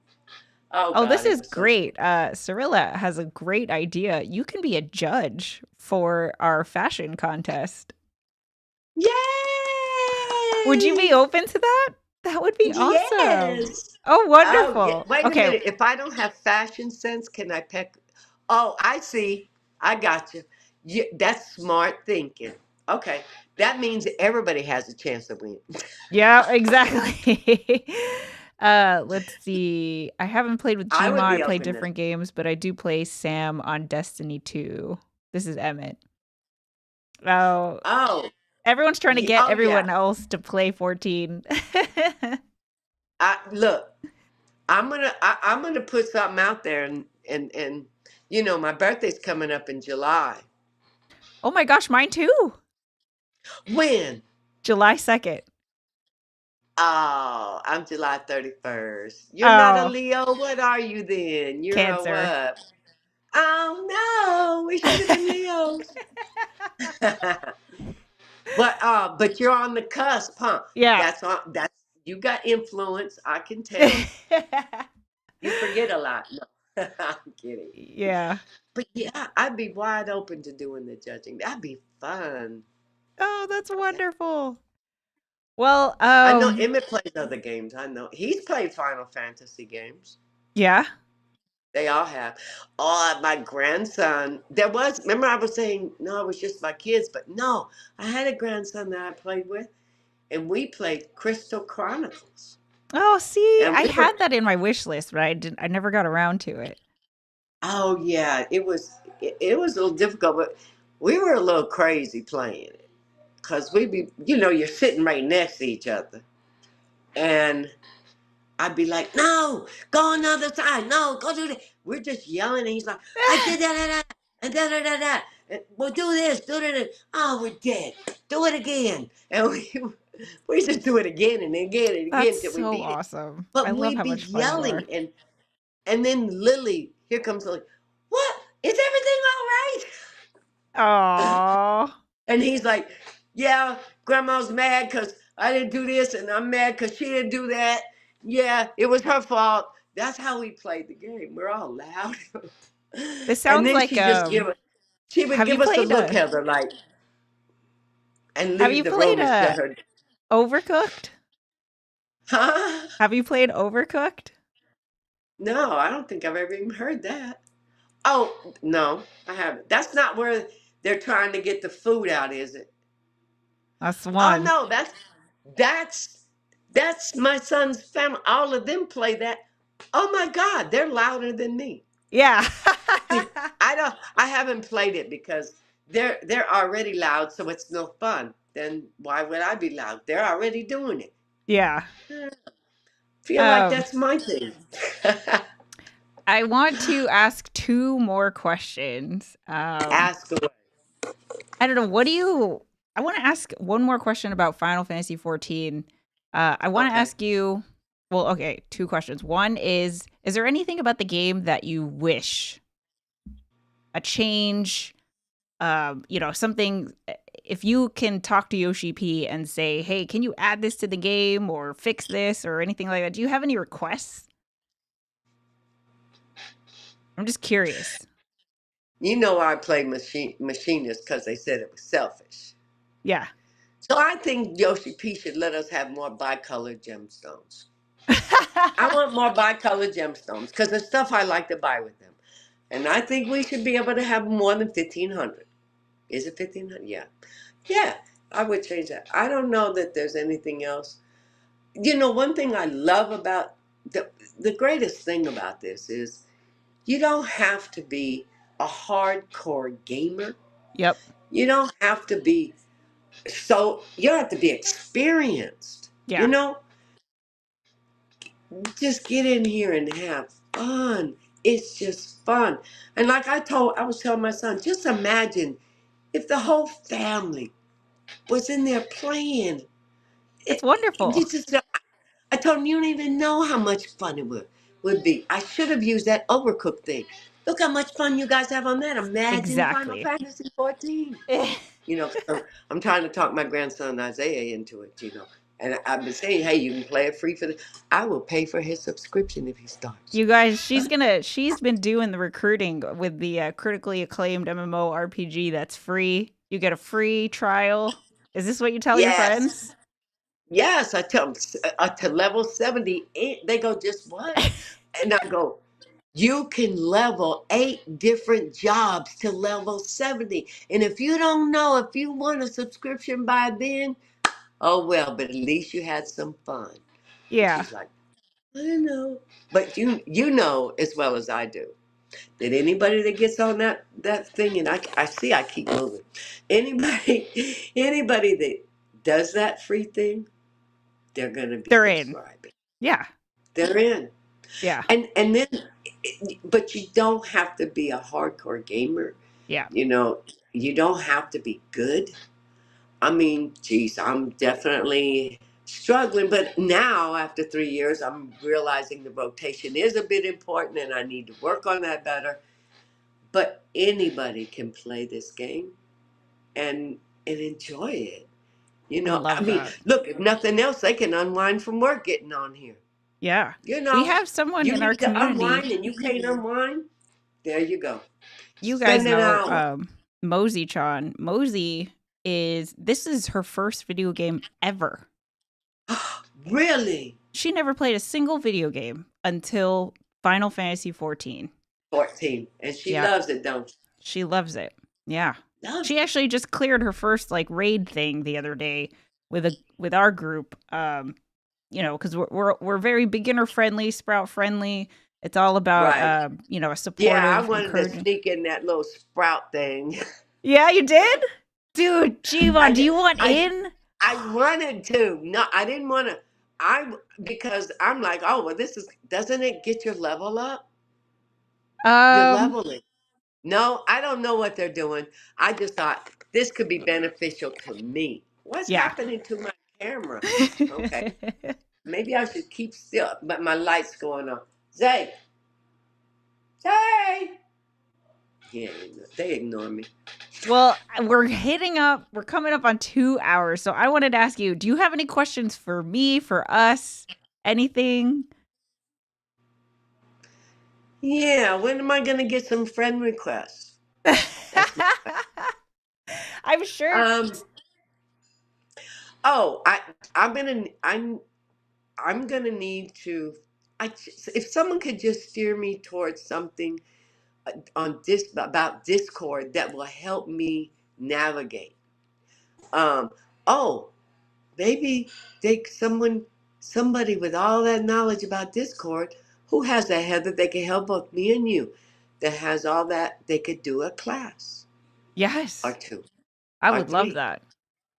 Oh Oh, this God, it is was so scary. great. Cyrilla has a great idea. You can be a judge for our fashion contest. Would you be Yay! open to that? That would be awesome. Yes. Oh, Oh, yeah. wonderful. Wait a Okay. minute. If I don't have fashion sense, can I pick? Oh, I see. I got you. That's smart thinking. Okay. That means everybody has a chance to win. Yeah, exactly. Let's see. I haven't played with I Gma. would I be play open to. different games, but I do play Sam on Destiny 2. This is Emmett. Oh, Oh, everyone's trying to get oh yeah. everyone else to play 14. Look. I'm gonna put something out there, and my birthday's coming up in July. Oh my gosh, mine too. When? July 2nd. Oh, I'm July 31st. You're not a Oh, Leo. What are you then? You're a Cancer. what? Oh no, we should have been Leos. But you're on the cusp, huh? Yeah. That's you got influence. I can tell. You forget a lot. No, I'm kidding. Yeah. But yeah, I'd be wide open to doing the judging. That'd be fun. Oh, that's wonderful. Well, I know Emmett plays other games. I know he's played Final Fantasy games. yeah. They all have. Oh, my grandson. Remember I was saying, no, it was just my kids, but no, I had a grandson that I played with, and we played Crystal Chronicles. Oh, see, And I we were, had that in my wish list, but I never got around to it. oh yeah, it was a little difficult, but we were a little crazy playing it. Because you're sitting right next to each other. And I'd be like, no, go on the other side. No, go do that. We're just yelling, and he's like, I did that, and da. And we'll do this, do that. Oh, we're dead. Do it again. And we just do it again and again and again That's until we so beat it. awesome. I But love we'd how be much fun you are. yelling, and then Lily, here comes Lily. What? Is everything all right? Oh, And he's like, yeah, grandma's mad because I didn't do this, and I'm mad because she didn't do that. Yeah, it was her fault. That's how we played the game. We're all loud. this And sounds then like she would have you give us a played look, Heather, like, and have leave you the played room instead of her. Overcooked? Huh? Have you played Overcooked? No, I don't think I've ever even heard that. Oh, no, I haven't. That's not where they're trying to get the food out, is it? That's the Oh one. no, that's that's my son's family. All of them play that. Oh my God, they're louder than me. Yeah. See, I haven't played it because they're already loud, so it's no fun. Then why would I be loud? They're already doing it. Yeah. Eh, feel like Um, that's my thing. I want to ask two more questions. Ask away. I don't know. What do you? I want to ask one more question about Final Fantasy 14. I want to Okay. ask you. Well, okay, two questions. One is there anything about the game that you wish a change? Something. If you can talk to Yoshi P and say, "Hey, can you add this to the game or fix this or anything like that?" Do you have any requests? I'm just curious. You know I play machinist because they said it was selfish. Yeah. So I think Yoshi P should let us have more bicolored gemstones. I want more bicolored gemstones because there's stuff I like to buy with them. And I think we should be able to have more than 1,500. Is it 1,500? Yeah. Yeah, I would change that. I don't know that there's anything else. You know, one thing I love about the greatest thing about this is you don't have to be a hardcore gamer. Yep. You don't have to be you don't have to be experienced. You Yeah. know, just get in here and have fun. It's just fun. And like I was telling my son, just imagine if the whole family was in there playing. It's You wonderful. just, I told him you don't even know how much fun it would be. I should have used that overcooked thing. Look how much fun you guys have on that. Imagine Final Exactly. Fantasy 14. You know, I'm trying to talk my grandson Isaiah into it, you know. And I've been saying, hey, you can play it free for the. I will pay for his subscription if he starts. You guys, Huh? she's been doing the recruiting with the critically acclaimed MMORPG that's free. You get a free trial. Is this what you tell your Yes. friends? Yes, I tell them to level 78. They go, just what? And I go, you can level 8 different jobs to level 70. And if you don't know, if you want a subscription by then, oh well, but at least you had some fun. And Yeah. she's like, I don't know. But you know as well as I do that anybody that gets on that thing, and I see I keep moving. Anybody that does that free thing, they're gonna be They're in. subscribing. Yeah. They're in. Yeah. And then but you don't have to be a hardcore gamer. Yeah. You know, you don't have to be good. I mean, geez, I'm definitely struggling, but now after 3 years, I'm realizing the rotation is a bit important and I need to work on that better. But anybody can play this game and enjoy it. You I know, I love mean, that. look, if nothing else, they can unwind from work getting on here. Yeah. You We know, have someone you in our need to community. unwind and you can't unwind. There you go. You guys Spend an know hour. Mosey Chan. Mosey is this is her first video game ever. Really? She never played a single video game until Final Fantasy 14. 14. And she Yep. loves it, don't She loves it. Yeah. she? Loves She it. actually just cleared her first like raid thing the other day with our group. Cuz we're very beginner friendly, sprout friendly. It's all about Right. a Yeah, I supportive, wanted to encouraging. sneak in that little sprout thing. Yeah, you did? Dude, Gvon, I do did. you want I in? I wanted to. No, I didn't want to. I because I'm like, oh well, this is doesn't it get your level up? You're Um, leveling. No, I don't know what they're doing. I just thought this could be beneficial to me. What's yeah. happening to my camera? Okay, maybe I should keep still, but my light's going on. Zay, Zay. Yeah, they ignore me. Well, we're coming up on 2 hours. So I wanted to ask you, do you have any questions for me, for us, anything? Yeah, when am I gonna get some friend requests? That's I'm sure. um. Oh, I've been in. I'm. I'm gonna need to. If someone could just steer me towards something on this about Discord that will help me navigate. Um, oh, maybe somebody with all that knowledge about Discord who has a head that they can help both me and you that has all that they could do a class or Yes. two I or would love three. that.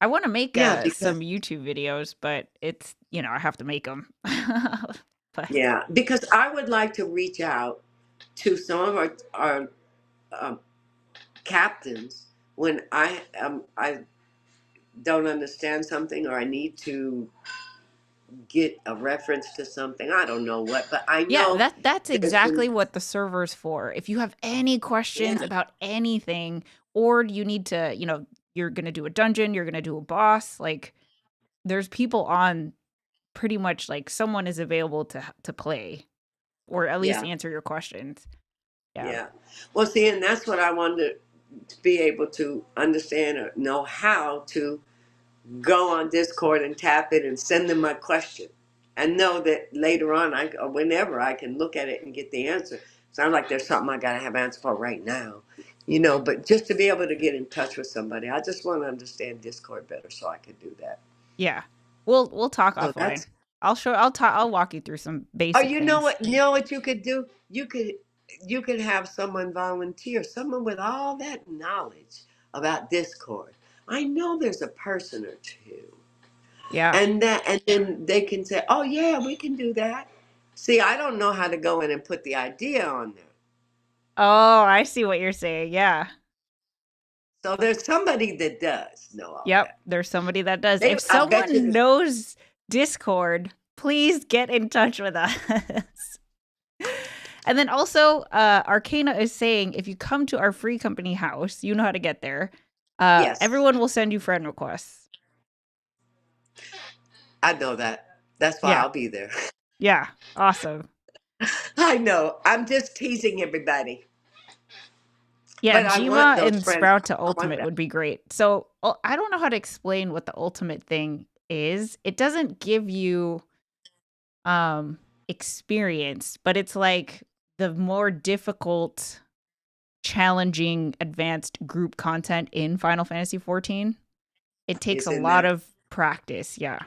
I want to make Yeah, some because YouTube videos, but it's, I have to make them. But because I would like to reach out to some of our um, captains when I don't understand something or I need to get a reference to something. I don't know what, but I yeah, know that's there's some. exactly what the server's for. If you have any questions Yeah, about anything, or you need to, you're gonna do a dungeon, you're gonna do a boss, like there's people on pretty much like someone is available to play or at least yeah, answer your questions. Yeah. yeah. Well, see, and that's what I wanted to be able to understand or know how to go on Discord and tap it and send them my question, and know that later on, or whenever I can look at it and get the answer. Sounds like there's something I gotta have answer for right now, But just to be able to get in touch with somebody, I just want to understand Discord better so I can do that. Yeah. We'll talk So offline. that's. I'll walk you through some Oh, basic you know things. what? You know what you could do? You could have someone volunteer, someone with all that knowledge about Discord. I know there's a person or two, Yeah. and then they can say, "Oh yeah, we can do that." See, I don't know how to go in and put the idea on there. Oh, I see what you're saying. Yeah. So there's somebody that does know all Yep, that. there's somebody that does. If I bet you someone there's. knows Discord, please get in touch with us. And then also, Arcana is saying if you come to our free company house, you know how to get there. Yes, Everyone will send you friend requests. I know that. That's why Yeah, I'll be there. yeah, awesome. I know. I'm just teasing everybody, Yeah, but I want Gma those and friends. Sprout to I want Ultimate that. would be great. So I don't know how to explain what the Ultimate thing is. It doesn't give you experience, but it's like the more difficult, challenging, advanced group content in Final Fantasy 14. It takes Is a in lot there. of practice. Yeah.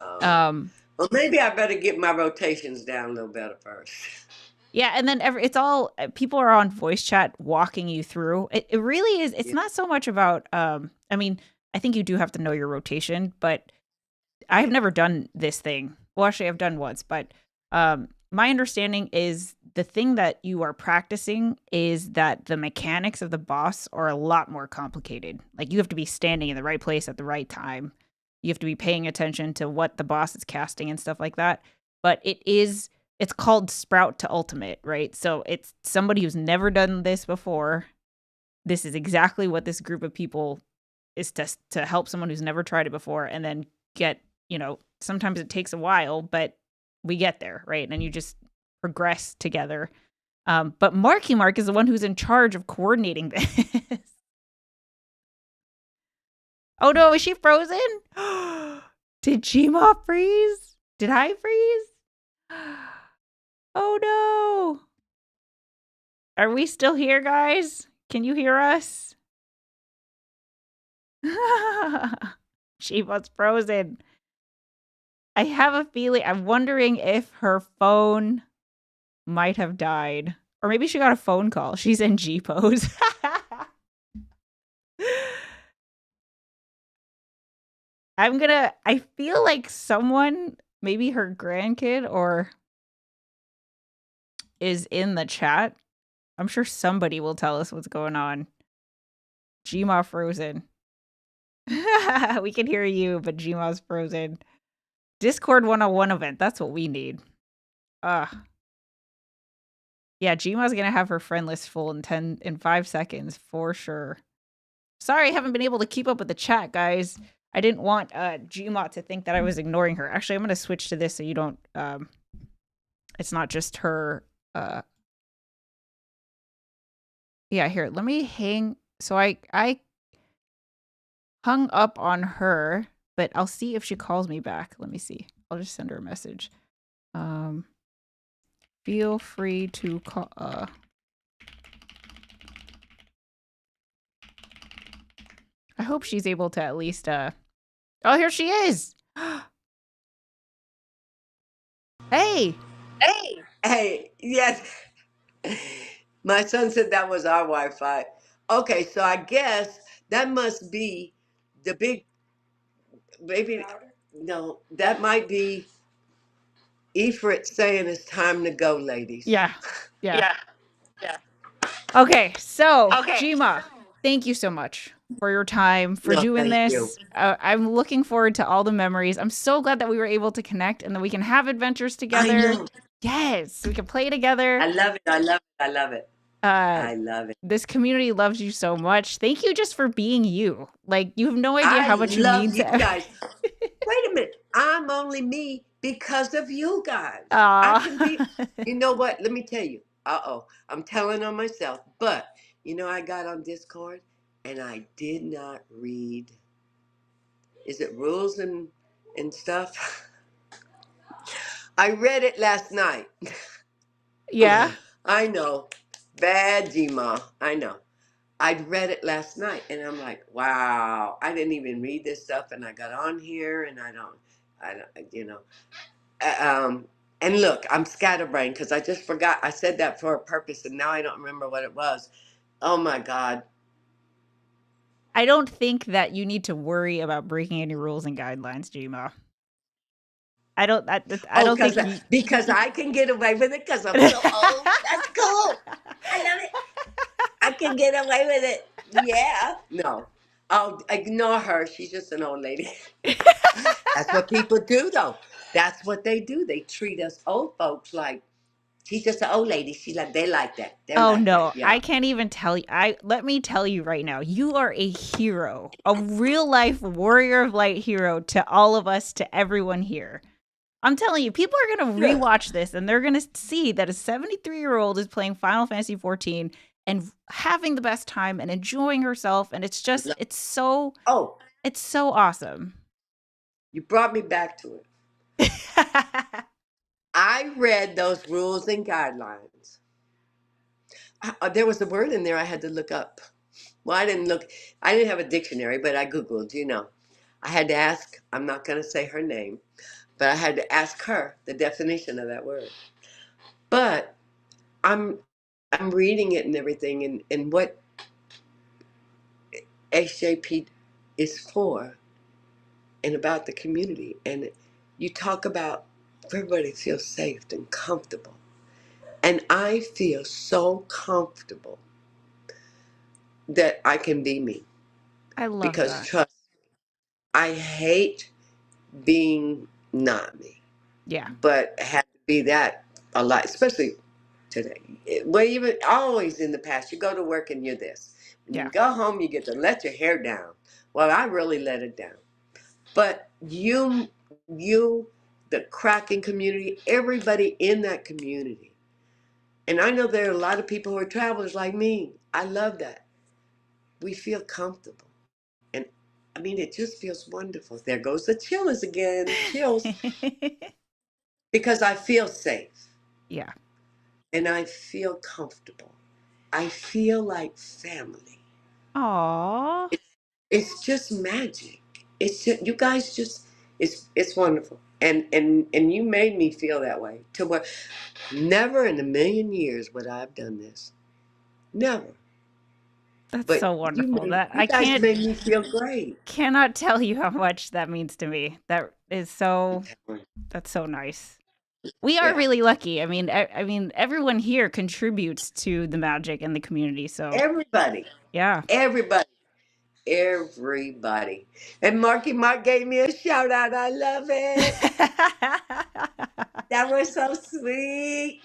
Oh. Um, Well, maybe I better get my rotations down a little better first. yeah, and then it's all people are on voice chat walking you through. It really is. It's Yeah. not so much about. I mean, I think you do have to know your rotation, but I've Yeah. never done this thing. Well, actually, I've done once, but my understanding is the thing that you are practicing is that the mechanics of the boss are a lot more complicated. Like you have to be standing in the right place at the right time. You have to be paying attention to what the boss is casting and stuff like that. But it's called Sprout to Ultimate, right? So it's somebody who's never done this before. This is exactly what this group of people is to help someone who's never tried it before and then get, sometimes it takes a while, but we get there, right? And you just progress together. But Marky Mark is the one who's in charge of coordinating this. Oh no, is she frozen? Did Gma freeze? Did I freeze? Oh no. Are we still here, guys? Can you hear us? Gma's frozen. I have a feeling, I'm wondering if her phone might have died. Or maybe she got a phone call. She's in G pose. I feel like someone, maybe her grandkid or is in the chat. I'm sure somebody will tell us what's going on. Gma frozen. We can hear you, but Gma's frozen. Discord 101 event. That's what we need. Yeah, Gma's gonna have her friend list full in 5 seconds for sure. Sorry, I haven't been able to keep up with the chat, guys. I didn't want Gma to think that I was ignoring her. Actually, I'm gonna switch to this so you don't. It's not just her. Yeah, here. Let me hang. So I hung up on her, but I'll see if she calls me back. Let me see. I'll just send her a message. Feel free to call. I hope she's able to at least. Oh, here she is. Hey. Hey, yes. My son said that was our Wi-Fi. Okay, so I guess that must be the big, maybe, no, that might be Ifrit saying it's time to go, ladies. Yeah. Okay, so Jima, thank you so much for your time, for No, doing thank you. this. I'm looking forward to all the memories. I'm so glad that we were able to connect and that we can have adventures I together. know. Yes, we can play together. I love it. I love it. I love it. Uh, I love it. this community loves you so much. Thank you just for being you. Like, you have no idea how I much you mean love you to. guys. Wait a minute. I'm only me because of you guys. I can Aw. be, you know what? Let me tell you. Uh-oh. I'm telling on myself. But, I got on Discord and I did not read, is it rules and stuff? I read it last night. Yeah. I know. Bad Gma. I know. I'd read it last night and I'm like, wow, I didn't even read this stuff and I got on here and I don't, and look, I'm scatterbrained because I just forgot. I said that for a purpose and now I don't remember what it was. Oh my God. I don't think that you need to worry about breaking any rules and guidelines, Jima. I don't. I Oh, don't think you. because I can get away with it because I'm so old. That's cool. I love it. I can get away with it. Yeah. No. Oh, ignore her. She's just an old lady. That's what people do, though. That's what they do. They treat us old folks like she's just an old lady. They like that. They're Oh like that. no, Yeah. I can't even tell you. Let me tell you right now. You are a hero, a real life warrior of light hero to all of us, to everyone here. I'm telling you, people are going to Sure. rewatch this and they're going to see that a 73-year-old is playing Final Fantasy 14 and having the best time and enjoying herself, and it's so Oh, awesome. you brought me back to it. I read those rules and guidelines. There was a word in there I had to look up. Well, I didn't have a dictionary, but I Googled, I had to ask, I'm not going to say her name, but I had to ask her the definition of that word. But I'm reading it and everything and what HJP is for and about the community. And you talk about everybody feels safe and comfortable. And I feel so comfortable that I can be me. I love Because that. trust me, I hate being not me. Yeah. But I had to be that a lot, especially today. Well, even always in the past, you go to work and you're this. When Yeah. you go home, you get to let your hair down. Well, I really let it down. But the cracking community, everybody in that community. And I know there are a lot of people who are travelers like me. I love that. We feel comfortable. And I mean, it just feels wonderful. There goes the chills again. Chills. Because I feel safe. Yeah. And I feel comfortable. I feel like family. Aw. It's just magic. It's just, you guys just it's wonderful. And you made me feel that way. To where never in a million years would I have done this. Never. That's so But wonderful. That you I guys made me feel great. cannot tell you how much that means to me. That's so nice. We are Yeah. really lucky. I mean, everyone here contributes to the magic and the community. So Everybody. yeah. Everybody. Everybody. And Marky Mark gave me a shout out. I love it. That was so sweet.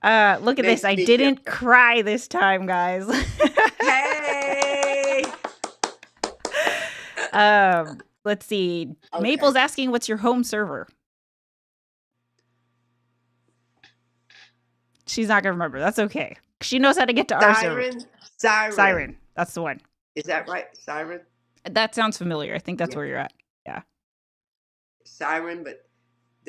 Look at this. Makes I me feel didn't great. cry this time, guys. Hey. Let's see. Okay. Maple's asking, what's your home server? She's not gonna remember. That's okay. She knows how to get to our server. Siren. Siren. Siren. That's the one. Is that right? Siren? That sounds familiar. I think that's Yeah. where you're at. Yeah. Siren, but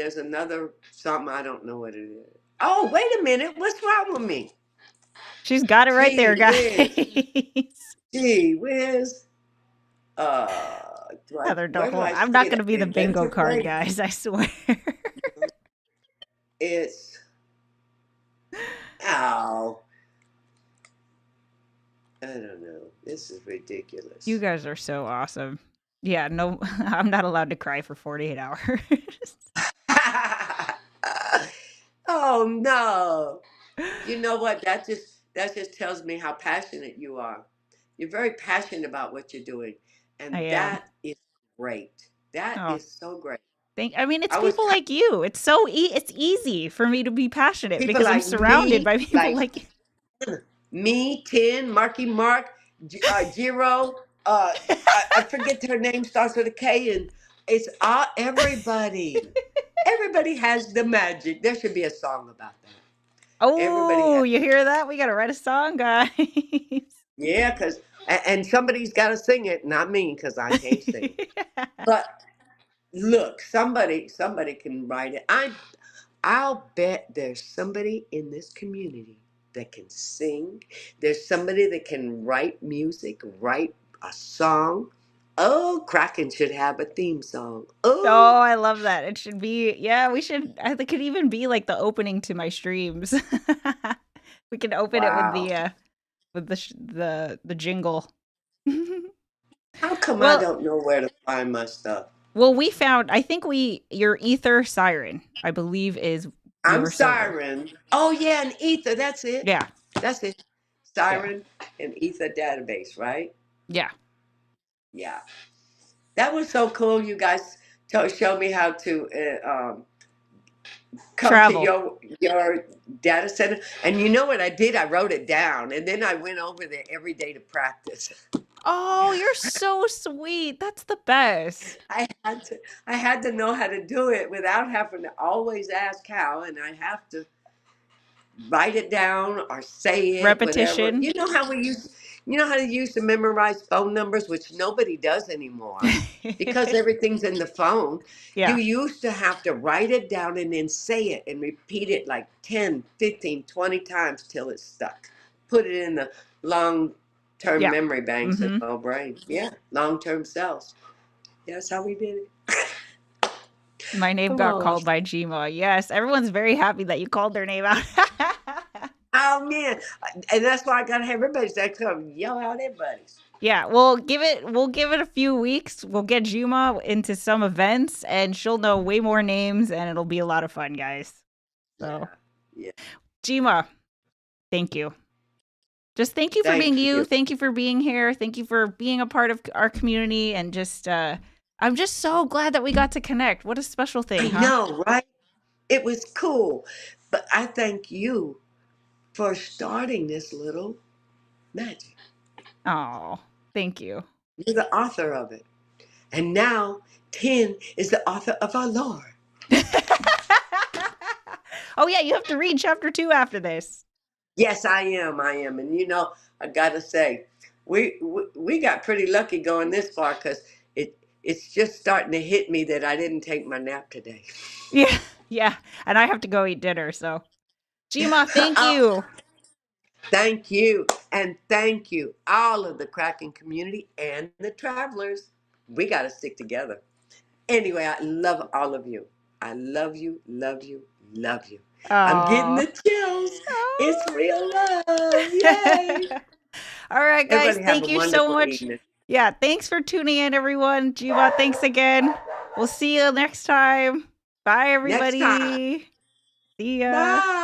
there's another something, I don't know what it is. Oh, wait a minute. What's wrong with me? She's got it right there, Gee guys. whiz. Gee whiz. Heather, Where don't do hold. I I'm not see going to it? be the bingo Inventor card, plate? guys. I swear. It's, ow. I don't know. This is You ridiculous. guys are so awesome. Yeah, no, I'm not allowed to cry for 48 hours. Oh no. You know what? That just tells me how passionate you are. You're very passionate about what you're doing. I And am. that is great. That Oh, is so great. I mean, it's I was people like you. It's it's easy for me to be passionate people because I'm like surrounded me, by people like like me, Tin, Marky Mark, Jiro. I forget her name starts with a K, and it's all everybody. Everybody has the magic. There should be a song about that. Everybody Oh, has, you hear that? We got to write a song, guys. yeah, because and somebody's got to sing it, not me, because I can't sing. But look, somebody can write it. I'll bet there's somebody in this community that can sing. There's somebody that can write music, write a song. Oh, Kraken should have a theme song. Oh, Oh, I love that. It should be, yeah, we should, I think it could even be like the opening to my streams. We can open it wow. with the jingle. How come I Well, don't know where to find my stuff? we found, I think your Ether Siren, I believe is I'm your server. Siren. Oh, yeah, and Ether. That's it. Yeah. That's it. Yeah. Siren and Ether database, right? Yeah. Yeah. That was so cool. You guys show me how to come to Travel. your data center. And you know what I did? I wrote it down, and then I went over there every day to practice. Oh, you're so sweet. That's the best. I had to know how to do it without having to always ask how, and I have to write it down or say it, whatever. Repetition. You know how to use to memorize phone numbers, which nobody does anymore because everything's in the phone. You Yeah. used to have to write it down and then say it and repeat it like 10, 15, 20 times till it stuck. Put it in the long term Yeah. memory banks in Mm-hmm. our brain. Yeah, long term cells. Yeah, that's how we did it. My name got Oh, called by Gma. Yes, everyone's very happy that you called their name out. oh man. And that's why I got to have everybody's that come yell out everybody's. Yeah, we'll give it a few weeks. We'll get Juma into some events and she'll know way more names and it'll be a lot of fun, guys. So, Yeah. Juma, thank you. Just thank you for being Thank you. you. Thank you for being here. Thank you for being a part of our community and just I'm just so glad that we got to connect. What a special thing, I huh? know, right? It was cool. But I thank you for starting this little magic. Oh, thank you. You're the author of it. And now, Tin is the author of our lore. Oh yeah, you have to read chapter 2 after this. Yes, I am. I am. And I got to say, we got pretty lucky going this far because it's just starting to hit me that I didn't take my nap today. Yeah, yeah. And I have to go eat dinner, so Jima, thank Oh, you. thank you. And thank you, all of the Kraken community and the travelers. We got to stick together. Anyway, I love all of you. I love you, love you, love you. I'm getting Oh. the chills. It's real love. Yay. All right, guys. Everybody have Thank a you so wonderful much. evening. Yeah, thanks for tuning in, everyone. Jima, thanks again. We'll see you next time. Bye, Next time. everybody. See ya. Bye.